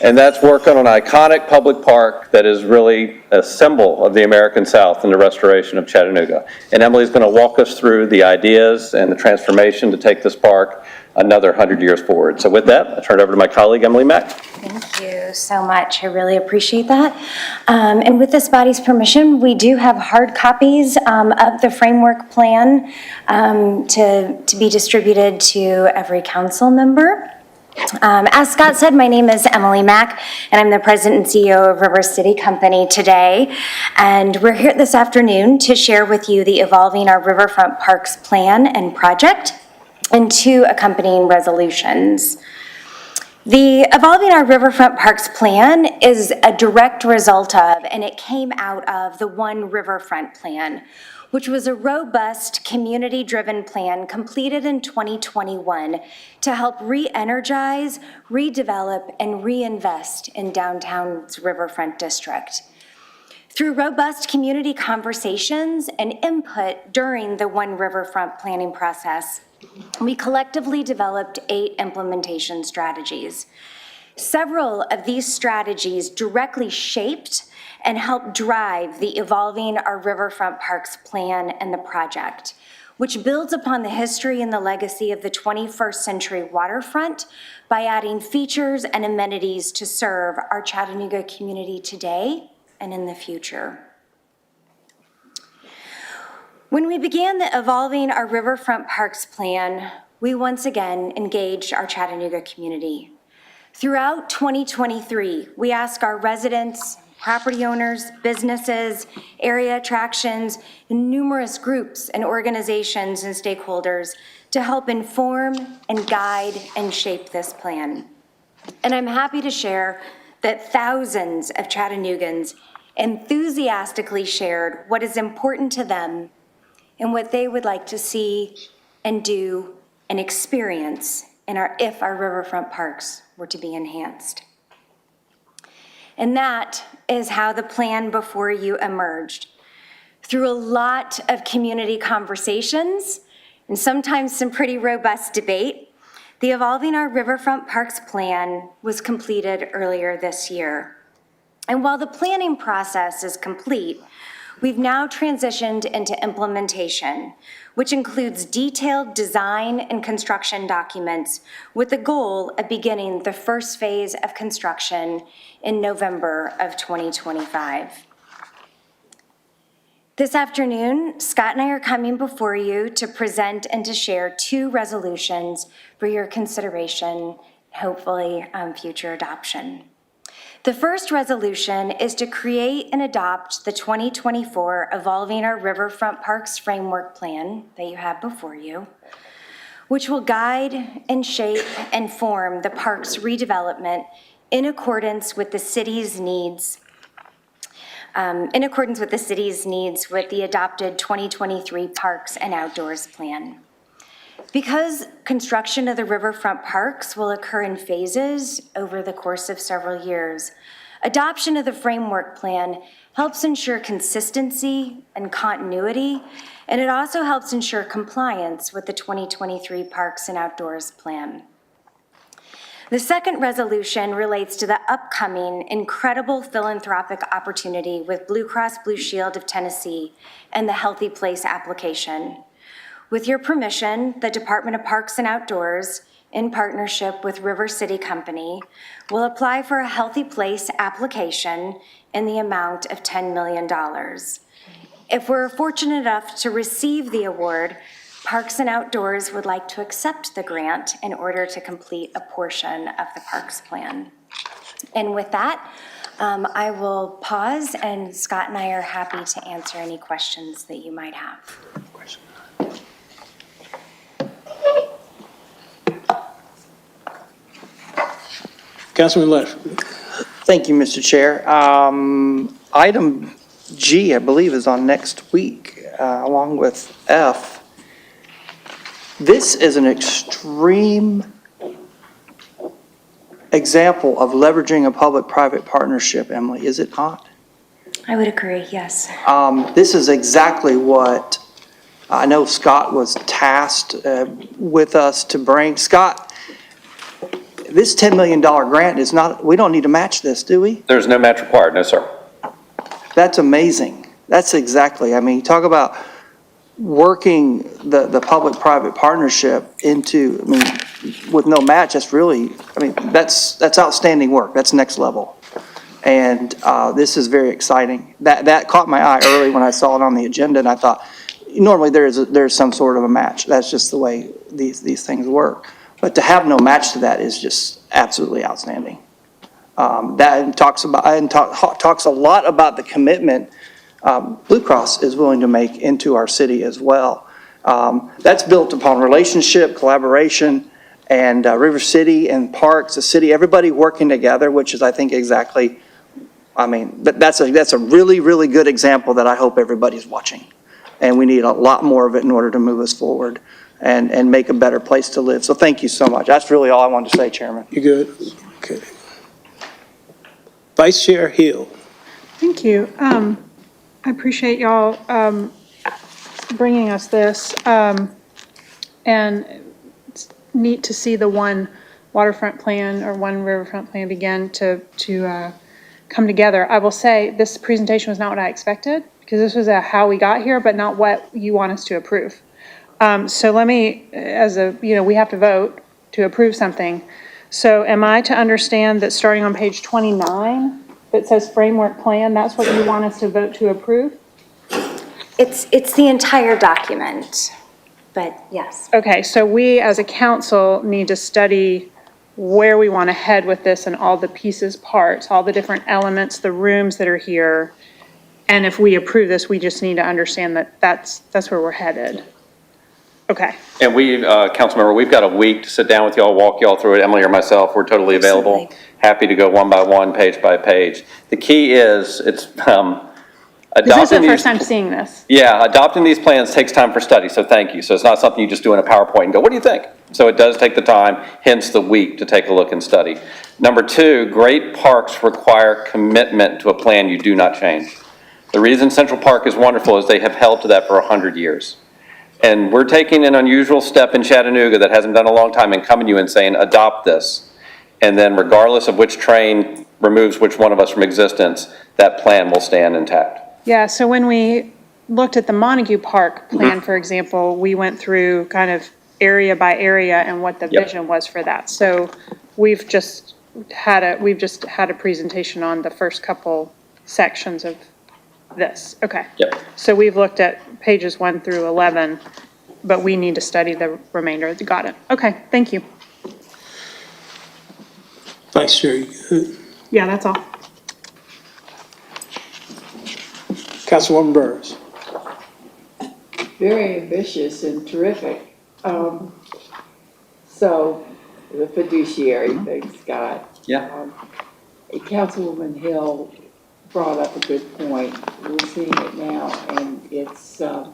And that's work on an iconic public park that is really a symbol of the American South and the restoration of Chattanooga. And Emily's going to walk us through the ideas and the transformation to take this park another 100 years forward. So with that, I turn it over to my colleague, Emily Mack. Thank you so much. I really appreciate that. And with this body's permission, we do have hard copies of the framework plan to be distributed to every council member. As Scott said, my name is Emily Mack, and I'm the president and CEO of River City Company today. And we're here this afternoon to share with you the Evolving Our Riverfront Parks plan and project and two accompanying resolutions. The Evolving Our Riverfront Parks plan is a direct result of, and it came out of, the One Riverfront Plan, which was a robust, community-driven plan completed in 2021 to help re-energize, redevelop, and reinvest in downtown's Riverfront District. Through robust community conversations and input during the One Riverfront planning process, we collectively developed 8 implementation strategies. Several of these strategies directly shaped and helped drive the Evolving Our Riverfront Parks plan and the project, which builds upon the history and the legacy of the 21st century waterfront by adding features and amenities to serve our Chattanooga community today and in the future. When we began the Evolving Our Riverfront Parks plan, we once again engaged our Chattanooga community. Throughout 2023, we asked our residents, property owners, businesses, area attractions, and numerous groups and organizations and stakeholders to help inform and guide and shape this plan. And I'm happy to share that thousands of Chattanoogans enthusiastically shared what is important to them and what they would like to see and do and experience if our riverfront parks were to be enhanced. And that is how the plan before you emerged. Through a lot of community conversations and sometimes some pretty robust debate, the Evolving Our Riverfront Parks plan was completed earlier this year. And while the planning process is complete, we've now transitioned into implementation, which includes detailed design and construction documents with the goal of beginning the first phase of construction in November of 2025. This afternoon, Scott and I are coming before you to present and to share 2 resolutions for your consideration, hopefully future adoption. The first resolution is to create and adopt the 2024 Evolving Our Riverfront Parks Framework Plan that you have before you, which will guide and shape and form the park's redevelopment in accordance with the city's needs with the adopted 2023 Parks and Outdoors Plan. Because construction of the riverfront parks will occur in phases over the course of several years, adoption of the framework plan helps ensure consistency and continuity, and it also helps ensure compliance with the 2023 Parks and Outdoors Plan. The second resolution relates to the upcoming incredible philanthropic opportunity with Blue Cross Blue Shield of Tennessee and the Healthy Place application. With your permission, the Department of Parks and Outdoors, in partnership with River City Company, will apply for a Healthy Place application in the amount of $10 million. If we're fortunate enough to receive the award, Parks and Outdoors would like to accept the grant in order to complete a portion of the parks plan. And with that, I will pause, and Scott and I are happy to answer any questions that you might have. Councilman Lesh. Thank you, Mr. Chair. Item G, I believe, is on next week, along with F. This is an extreme example of leveraging a public-private partnership, Emily, is it not? I would agree, yes. This is exactly what I know Scott was tasked with us to bring. Scott, this $10 million grant is not, we don't need to match this, do we? There's no match required, no, sir. That's amazing. That's exactly, I mean, talk about working the public-private partnership into, I mean, with no match, that's really, I mean, that's outstanding work. That's next level. And this is very exciting. That caught my eye early when I saw it on the agenda, and I thought, normally there's some sort of a match. That's just the way these things work. But to have no match to that is just absolutely outstanding. That talks a lot about the commitment Blue Cross is willing to make into our city as well. That's built upon relationship, collaboration, and River City and Parks, the city, everybody working together, which is, I think, exactly, I mean, that's a really, really good example that I hope everybody's watching. And we need a lot more of it in order to move us forward and make a better place to live. So thank you so much. That's really all I wanted to say, Chairman. You good? Okay. Vice Chair Hill. Thank you. I appreciate y'all bringing us this. And it's neat to see the one waterfront plan or one riverfront plan begin to come together. I will say this presentation was not what I expected, because this was how we got here, but not what you want us to approve. So let me, we have to vote to approve something. So am I to understand that starting on page 29, that says framework plan, that's what you want us to vote to approve? It's the entire document, but yes. Okay, so we as a council need to study where we want to head with this and all the pieces, parts, all the different elements, the rooms that are here. And if we approve this, we just need to understand that that's where we're headed. Okay. And we, Councilmember, we've got a week to sit down with y'all, walk y'all through it. Emily or myself, we're totally available. Absolutely. Happy to go one by one, page by page. The key is, it's This is the first time seeing this. Yeah, adopting these plans takes time for study, so thank you. So it's not something you just do in a PowerPoint and go, what do you think? So it does take the time, hence the week, to take a look and study. Number two, great parks require commitment to a plan you do not change. The reason Central Park is wonderful is they have held to that for 100 years. And we're taking an unusual step in Chattanooga that hasn't done a long time and coming to you and saying, adopt this. And then regardless of which train removes which one of us from existence, that plan will stand intact. Yeah, so when we looked at the Montague Park plan, for example, we went through kind of area by area and what the Yep. vision was for that. So we've just had a presentation on the first couple sections of this. Okay. Yep. So we've looked at pages 1 through 11, but we need to study the remainder. Got it. Okay, thank you. Vice Chair, you good? Yeah, that's all. Councilwoman Burrs. Very ambitious and terrific. So the fiduciary thing, Scott. Yeah. Councilwoman Hill brought up a good point. We're seeing it now, and it's to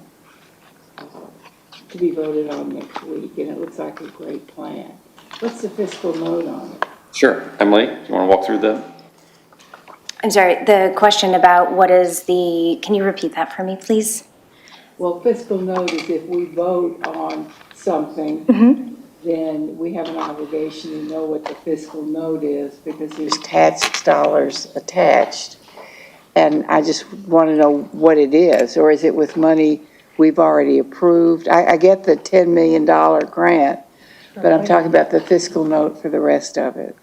be voted on next week, and it looks like a great plan. What's the fiscal note on it? Sure. Emily, you want to walk through the? I'm sorry, the question about what is the, can you repeat that for me, please? Well, fiscal note is if we vote on something, then we have an obligation to know what the fiscal note is, because there's tax dollars attached. And I just want to know what it is, or is it with money we've already approved? I get the $10 million grant, but I'm talking about the fiscal note for the rest of it.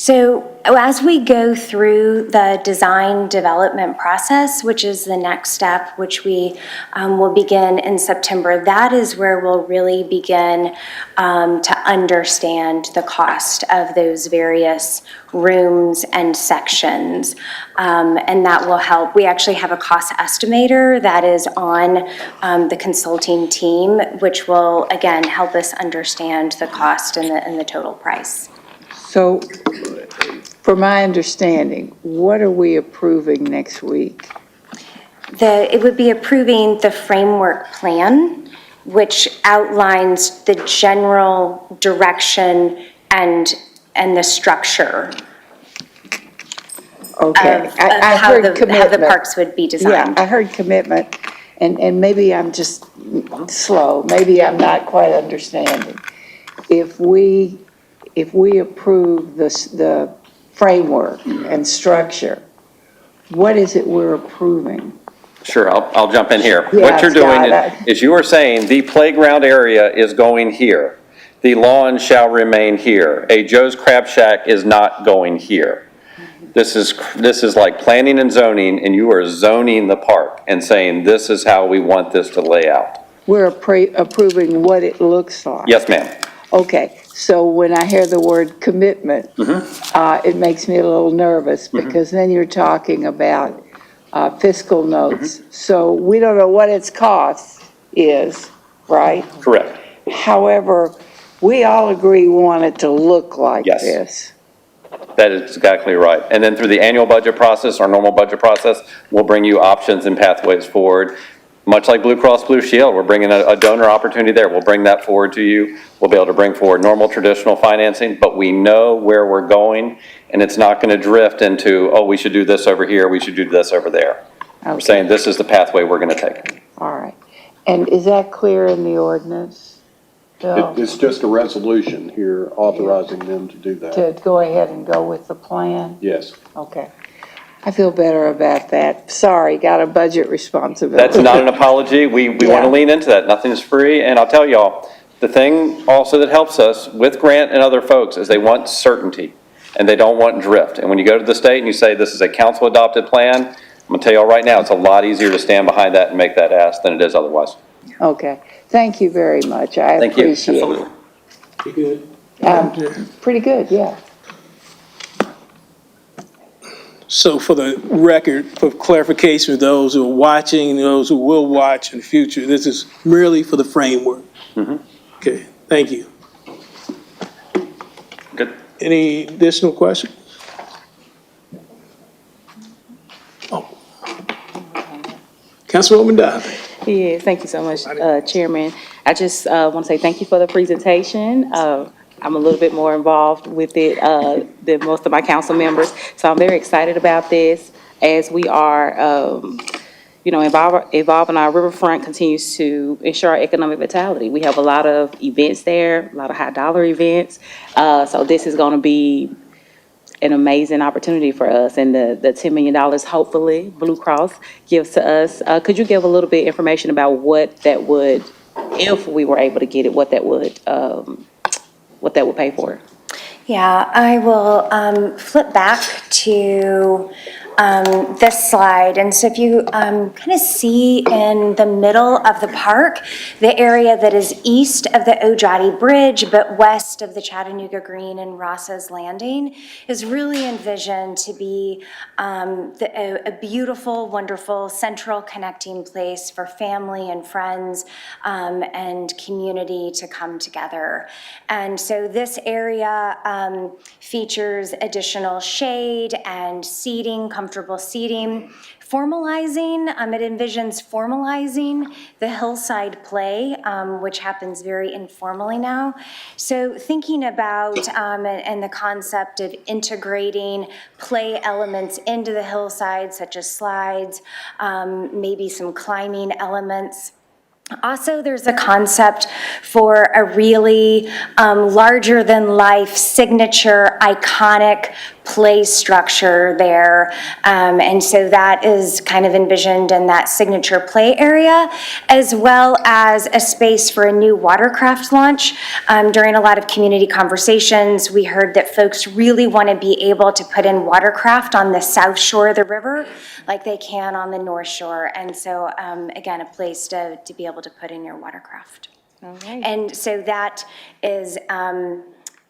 So as we go through the design development process, which is the next step, which we will begin in September, that is where we'll really begin to understand the cost of those various rooms and sections. And that will help. We actually have a cost estimator that is on the consulting team, which will, again, help us understand the cost and the total price. So, from my understanding, what are we approving next week? It would be approving the framework plan, which outlines the general direction and the structure Okay, of I how heard the commitment. parks would be Yeah, designed. I heard commitment, and maybe I'm just slow, maybe I'm not quite understanding. If we approve the framework and structure, what is it we're approving? Sure, I'll jump in here. Yeah, What you're doing Scott, is you are saying the playground area is going here. The lawn shall remain here. A Joe's Crab Shack is not going here. This is like planning and zoning, and you are zoning the park and saying, this is how we want this to lay out. We're approving what it looks like. Yes, ma'am. Okay, so when I hear the word commitment, it makes me a little nervous, because then you're talking about fiscal notes. So we don't know what its cost is, right? Correct. However, we all agree we want it to look like Yes. this. That is exactly right. And then through the annual budget process, our normal budget process, we'll bring you options and pathways forward. Much like Blue Cross Blue Shield, we're bringing a donor opportunity there. We'll bring that forward to you. We'll be able to bring forward normal traditional financing, but we know where we're going, and it's not going to drift into, oh, we should do this over here, we should do this over there. We're Okay. saying this is the pathway we're going to take. All right. And is that clear in the ordinance, Bill? It's just a resolution here authorizing them to do that. To go ahead and go with the plan? Yes. Okay. I feel better about that. Sorry, got a budget responsibility. That's not an apology. We want Yeah. to lean into that. Nothing's free. And I'll tell y'all, the thing also that helps us with Grant and other folks is they want certainty and they don't want drift. And when you go to the state and you say this is a council adopted plan, I'm going to tell y'all right now, it's a lot easier to stand behind that and make that ask than it is otherwise. Okay. Thank you very much. I Thank you. appreciate it. Absolutely. You good? Pretty good, yeah. So for the record, for clarification, of those who are watching, those who will watch in the future, this is merely for the framework. Okay, thank you. Good. Any additional questions? Oh. Councilwoman Donovan. Yeah, thank you so much, Chairman. I just want to say thank you for the presentation. I'm a little bit more involved with it than most of my council members, so I'm very excited about this as we are, evolving our riverfront continues to ensure our economic vitality. We have a lot of events there, a lot of high dollar events, so this is going to be an amazing opportunity for us, and the $10 million hopefully Blue Cross gives to us. Could you give a little bit information about what that would, if we were able to get it, what that would pay for? Yeah, I will flip back to this slide. And so if you kind of see in the middle of the park, the area that is east of the Ojati Bridge, but west of the Chattanooga Green and Ross's Landing, is really envisioned to be a beautiful, wonderful, central connecting place for family and friends and community to come together. And so this area features additional shade and seating, comfortable seating, formalizing, it envisions formalizing the hillside play, which happens very informally now. So thinking about and the concept of integrating play elements into the hillside, such as slides, maybe some climbing elements. Also, there's a concept for a really larger-than-life, signature, iconic play structure there. And so that is kind of envisioned in that signature play area, as well as a space for a new watercraft launch. During a lot of community conversations, we heard that folks really want to be able to put in watercraft on the south shore of the river like they can on the north shore. And so, again, a place to be able to put in your watercraft. All right. And so that is,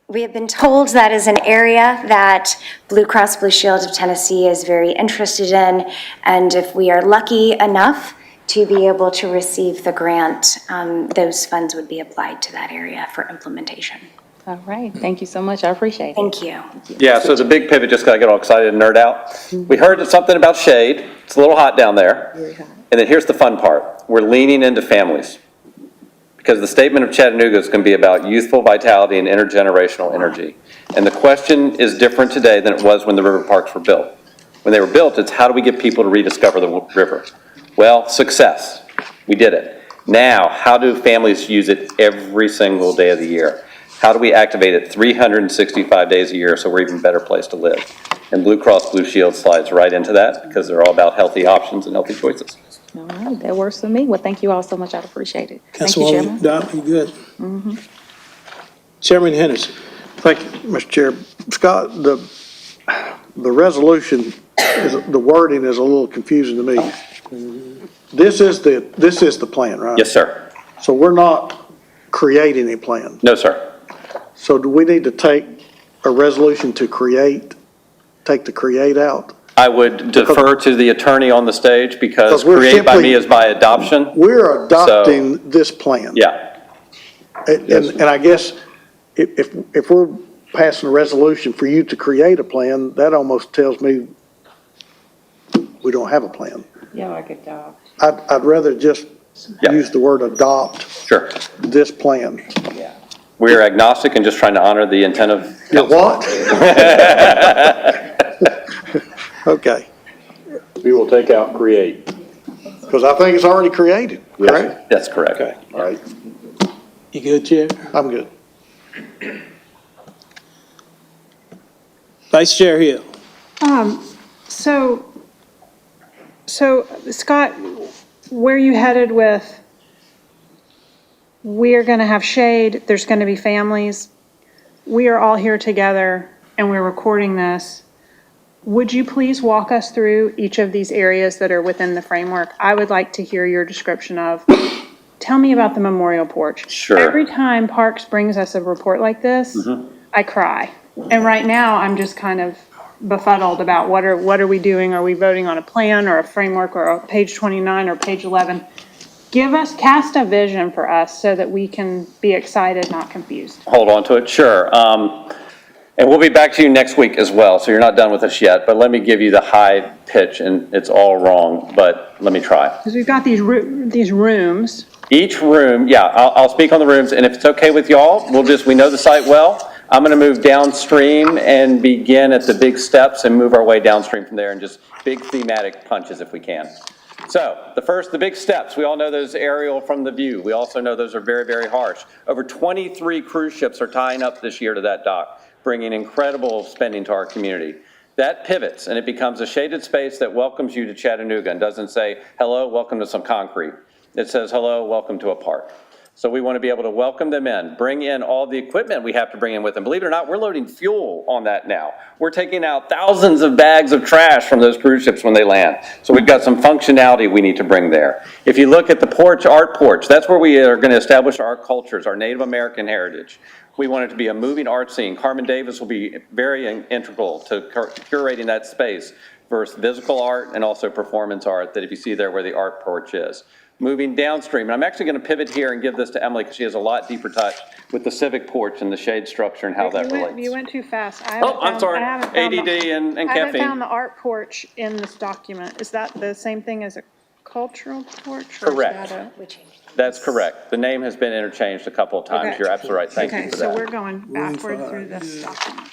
we have been told that is an area that Blue Cross Blue Shield of Tennessee is very interested in. And if we are lucky enough to be able to receive the grant, those funds would be applied to that area for implementation. All right, thank you so much, I appreciate it. Thank you. Yeah, so the big pivot, just gotta get all excited and nerd out. We heard something about shade. It's a little hot down there. Very hot. And then here's the fun part. We're leaning into families. Because the statement of Chattanooga is going to be about youthful vitality and intergenerational energy. And the question is different today than it was when the river parks were built. When they were built, it's how do we get people to rediscover the river? Well, success. We did it. Now, how do families use it every single day of the year? How do we activate it 365 days a year so we're even better place to live? And Blue Cross Blue Shield slides right into that because they're all about healthy options and healthy choices. All right, that works for me. Well, thank you all so much, I appreciate it. Thank you, Councilwoman Chairman. Dodd, you good? Chairman Henderson. Thank you, Mr. Chair. Scott, the resolution, the wording is a little confusing to me. This is the plan, right? Yes, sir. So we're not creating a plan. No, sir. So do we need to take a resolution to take the create out? I would defer to the attorney on the stage because we're create by simply- me is by adoption. We're adopting this plan. Yeah, And I guess if we're passing a resolution for you to create a plan, that almost tells me we don't have a plan. Yeah, like adopt. I'd rather just Yeah. use the word adopt sure. this plan. Yeah. We are agnostic and just trying to honor the intent of You what? Okay, We will take out create. because I think it's already created, Yes. correct? That's correct. Okay, all right, You good, Chair? I'm good. Vice Chair Hill. So Scott, where are you headed with, we're going to have shade, there's going to be families, we are all here together and we're recording this. Would you please walk us through each of these areas that are within the framework? I would like to hear your description of, tell me about the memorial porch. Sure. Every time Parks brings us a report like this, I cry. And right now, I'm just kind of befuddled about what are we doing? Are we voting on a plan or a framework or a page 29 or page 11? Cast a vision for us so that we can be excited, not confused. Hold on to it, sure. And we'll be back to you next week as well, so you're not done with us yet, but let me give you the high pitch, and it's all wrong, but let me try. Because we've got these rooms. Each room, yeah, I'll speak on the rooms, and if it's okay with y'all, we know the site well. I'm gonna move downstream and begin at the big steps and move our way downstream from there, and just big thematic punches if we can. So, the big steps, we all know those aerial from the view. We also know those are very, very harsh. Over 23 cruise ships are tying up this year to that dock, bringing incredible spending to our community. That pivots and it becomes a shaded space that welcomes you to Chattanooga and doesn't say, hello, welcome to some concrete. It says, hello, welcome to a park. So we want to be able to welcome them in, bring in all the equipment we have to bring in with them. Believe it or not, we're loading fuel on that now. We're taking out thousands of bags of trash from those cruise ships when they land. So we've got some functionality we need to bring there. If you look at the porch, art porch, that's where we are going to establish our cultures, our Native American heritage. We want it to be a moving art scene. Carmen Davis will be very integral to curating that space versus physical art and also performance art that if you see there where the art porch is. Moving downstream, and I'm actually going to pivot here and give this to Emily because she has a lot deeper touch with the civic porch and the shade structure and how that relates. You went too fast. Oh, I'm sorry, ADD and I haven't caffeine. found the art porch in this document. Is that the same thing as a cultural porch? Correct. That's correct. The name has been interchanged a couple of times. Okay. You're absolutely right. Thank you for Okay, so we're that. going backward through this document.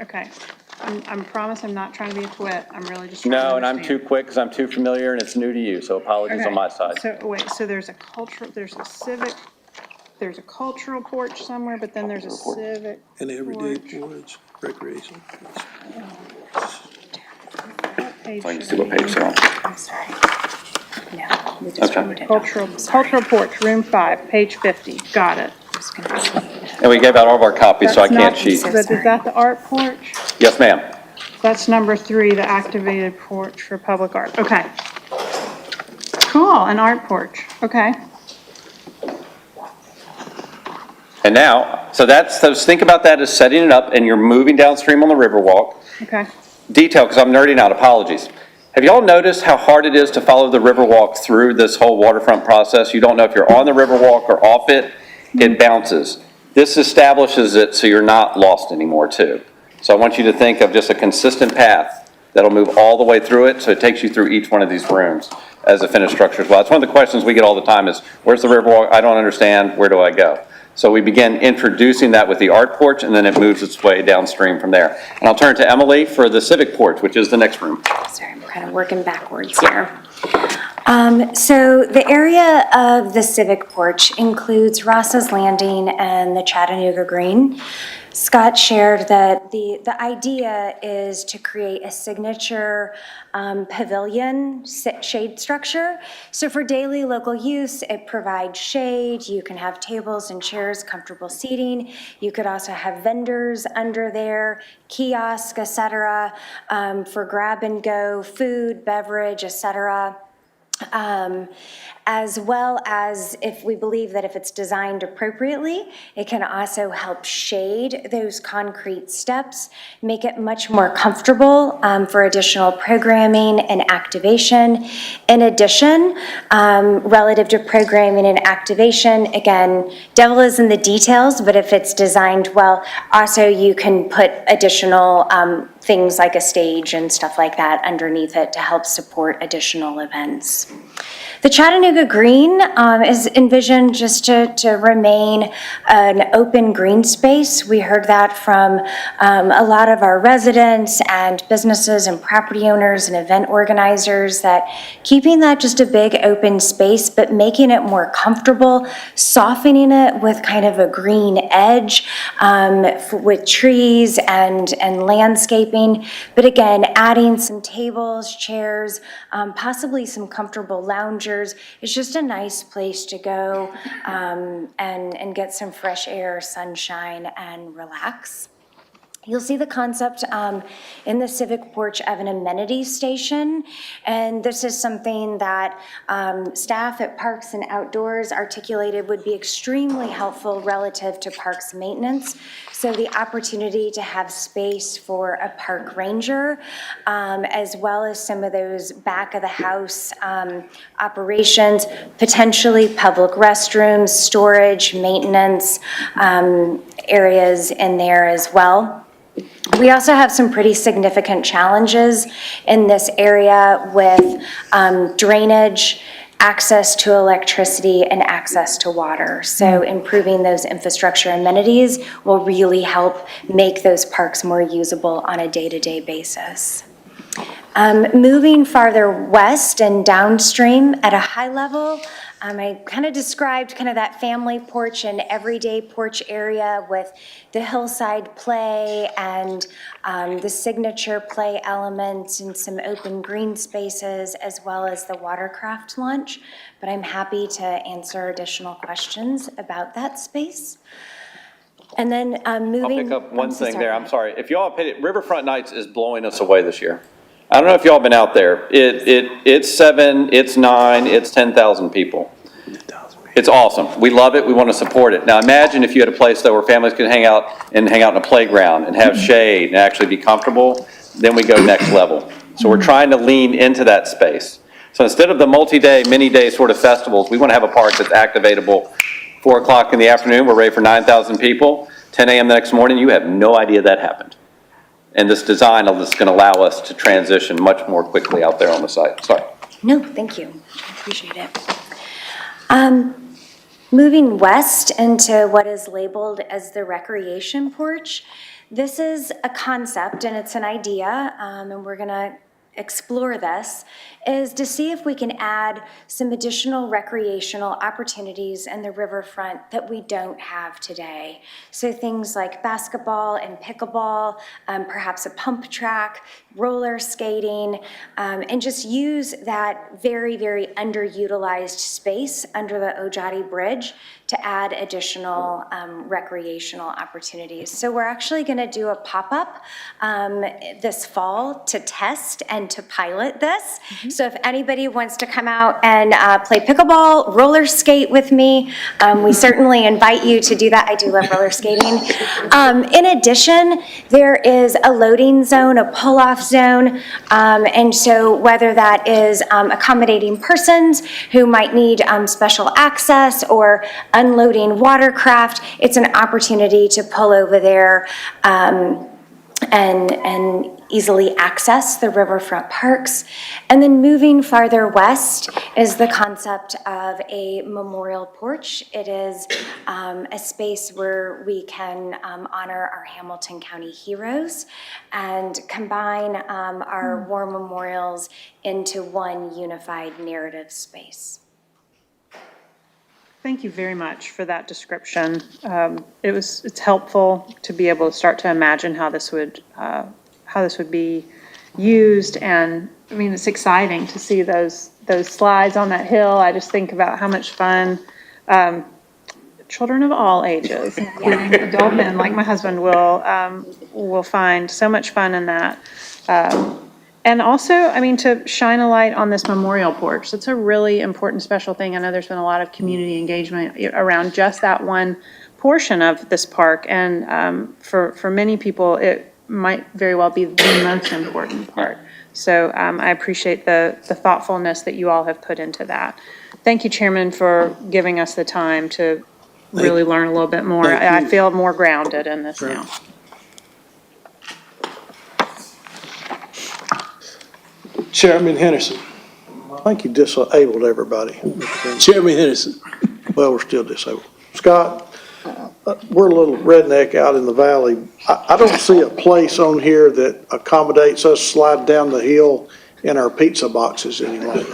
Okay. I promise I'm not trying to be a twit. I'm really just trying to No, and I'm too understand. quick because I'm too familiar and it's new to you, so apologies on my side. So, wait, so there's a cultural porch somewhere, but then there's a civic An everyday porch. porch, recreation. What page So I can should see what I be page they're on. I'm sorry. No, we just Okay. removed it. Cultural porch, room 5, page 50. Got it. Just gonna see. And we gave out all of our copies, so I That's can't not- cheat. But is that the art porch? Yes, ma'am. That's number 3, the activated porch for public art. Okay. Cool, an art porch. Okay. And now, so think about that as setting it up and you're moving downstream on the Riverwalk. Okay. Detail, because I'm nerding out, apologies. Have y'all noticed how hard it is to follow the Riverwalk through this whole waterfront process? You don't know if you're on the Riverwalk or off it. It bounces. This establishes it so you're not lost anymore too. So I want you to think of just a consistent path that'll move all the way through it, so it takes you through each one of these rooms as a finished structure as well. It's one of the questions we get all the time is, where's the Riverwalk? I don't understand, where do I go? So we begin introducing that with the art porch, and then it moves its way downstream from there. And I'll turn to Emily for the civic porch, which is the next room. Sorry, I'm kind of working backwards here. So the area of the civic porch includes Ross's Landing and the Chattanooga Green. Scott shared that the idea is to create a signature pavilion shade structure. So for daily local use, it provides shade. You can have tables and chairs, comfortable seating. You could also have vendors under there, kiosk, etc., for grab and go, food, beverage, etc. As well as if we believe that if it's designed appropriately, it can also help shade those concrete steps, make it much more comfortable for additional programming and activation. In addition, relative to programming and activation, again, devil is in the details, but if it's designed well, also you can put additional things like a stage and stuff like that underneath it to help support additional events. The Chattanooga Green is envisioned just to remain an open green space. We heard that from a lot of our residents and businesses and property owners and event organizers, that keeping that just a big open space, but making it more comfortable, softening it with kind of a green edge with trees and landscaping. But again, adding some tables, chairs, possibly some comfortable loungers. It's just a nice place to go and get some fresh air, sunshine, and relax. You'll see the concept in the civic porch of an amenity station, and this is something that staff at Parks and Outdoors articulated would be extremely helpful relative to parks maintenance. So the opportunity to have space for a park ranger, as well as some of those back of the house operations, potentially public restrooms, storage, maintenance areas in there as well. We also have some pretty significant challenges in this area with drainage, access to electricity, and access to water. So improving those infrastructure amenities will really help make those parks more usable on a day-to-day basis. Moving farther west and downstream at a high level, I kind of described kind of that family porch and everyday porch area with the hillside play and the signature play elements and some open green spaces, as well as the watercraft launch. But I'm happy to answer additional questions about that space. And then moving. I'll pick up one I'm so thing there, I'm sorry. If y'all paid it, Riverfront Nights is blowing us away this year. I don't know if y'all been out there. It's 7, it's 9, it's 10,000 people. It's awesome. We love it, we want to support it. Now imagine if you had a place though where families could hang out in a playground and have shade and actually be comfortable, then we go next level. So we're trying to lean into that space. So instead of the multi-day, many-day sort of festivals, we want to have a park that's activatable 4 o'clock in the afternoon, we're ready for 9,000 people. 10 a.m. the next morning, you have no idea that happened. And this design is going to allow us to transition much more quickly out there on the site. Sorry. No, thank you. I appreciate it. Moving west into what is labeled as the recreation porch. This is a concept and it's an idea, and we're going to explore this, is to see if we can add some additional recreational opportunities in the riverfront that we don't have today. So things like basketball and pickleball, perhaps a pump track, roller skating, and just use that very, very underutilized space under the Ojati Bridge to add additional recreational opportunities. So we're actually going to do a pop-up this fall to test and to pilot this. So if anybody wants to come out and play pickleball, roller skate with me, we certainly invite you to do that. I do love roller skating. In addition, there is a loading zone, a pull-off zone, and so whether that is accommodating persons who might need special access or unloading watercraft, it's an opportunity to pull over there and easily access the riverfront parks. And then moving farther west is the concept of a memorial porch. It is a space where we can honor our Hamilton County heroes and combine our war memorials into one unified narrative space. Thank you very much for that description. It's helpful to be able to start to imagine how this would be used, and I mean, it's exciting to see those slides on that hill. I just think about how much fun children of all ages, including adult men like my husband, will find so much fun in that. And also, I mean, to shine a light on this memorial porch. It's a really important, special thing. I know there's been a lot of community engagement around just that one portion of this park. And for many people, it might very well be the most important part. So I appreciate the thoughtfulness that you all have put into that. Thank you, Chairman, for giving us the time to really learn a little bit more. I feel more grounded in this now. Chairman Henderson. I think you disabled everybody. Chairman Henderson. Well, we're still disabled. Scott, we're a little redneck out in the valley. I don't see a place on here that accommodates us slide down the hill in our pizza boxes any longer.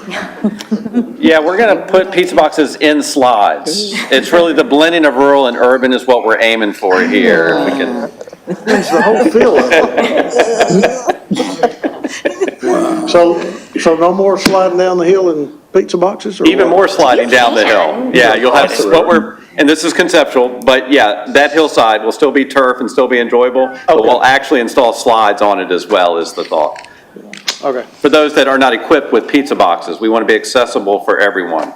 Yeah, we're going to put pizza boxes in slides. It's really the blending of rural and urban is what we're aiming for here. We can. It's the whole feel of it. So no more sliding down the hill in pizza boxes? Or Even what? more sliding down the hill. Yeah, you'll have and this is conceptual, but yeah, that hillside will still be turf and still be enjoyable, but we'll actually install slides on it as well, is the thought. Okay. For those that are not equipped with pizza boxes, we want to be accessible for everyone.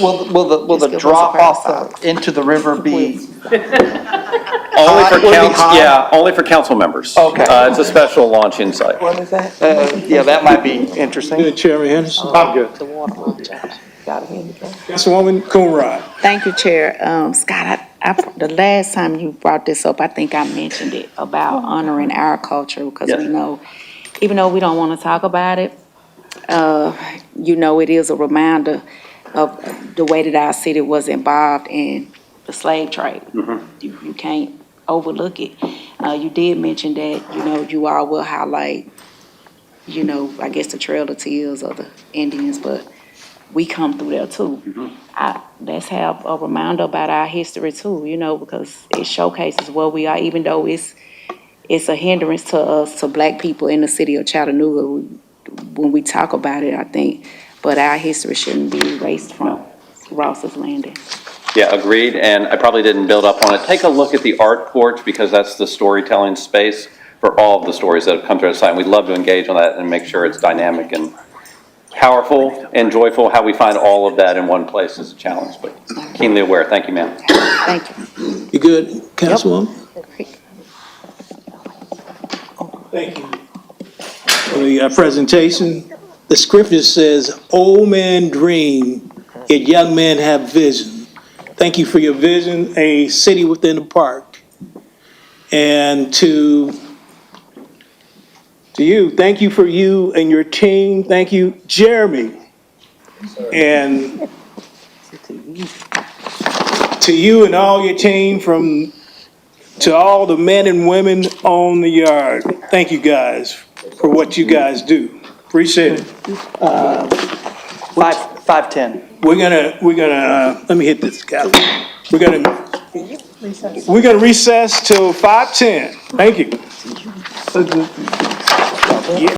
Will the drop off into the river be? Only for council members. Okay. It's a special launching site. What is that? Yeah, that might be interesting. Good, Chairman Henderson. Good. The water. Got a handicap. Councilwoman Coonrod. Thank you, Chair. Scott, the last time you brought this up, I think I mentioned it about honoring our culture, because Yes. we know, even though we don't want to talk about it, it is a reminder of the way that our city was involved in the slave trade. You can't overlook it. You did mention that, you all will highlight, I guess the Trail of Tears of the Indians, but we come through there too. Let's have a reminder about our history too, you know, because it showcases where we are, even though it's a hindrance to us, to Black people in the city of Chattanooga. When we talk about it, I think, but our history shouldn't be erased from Ross's Landing. Yeah, agreed, and I probably didn't build up on it. Take a look at the art porch, because that's the storytelling space for all of the stories that have come through the site. We'd love to engage on that and make sure it's dynamic and powerful and joyful. How we find all of that in one place is a challenge, but keenly aware. Thank you, ma'am. Thank you. You good, Councilwoman? Thank you. For the presentation, the scripture says, "Old men dream, yet young men have vision." Thank you for your vision, a city within a park. And to you, thank you for you and your team. Thank you, Jeremy. And to you and all your team, to all the men and women on the yard. Thank you guys for what you guys do. Appreciate it. 5:10. We're gonna, let me hit this guy. We're gonna recess till 5:10. Thank you.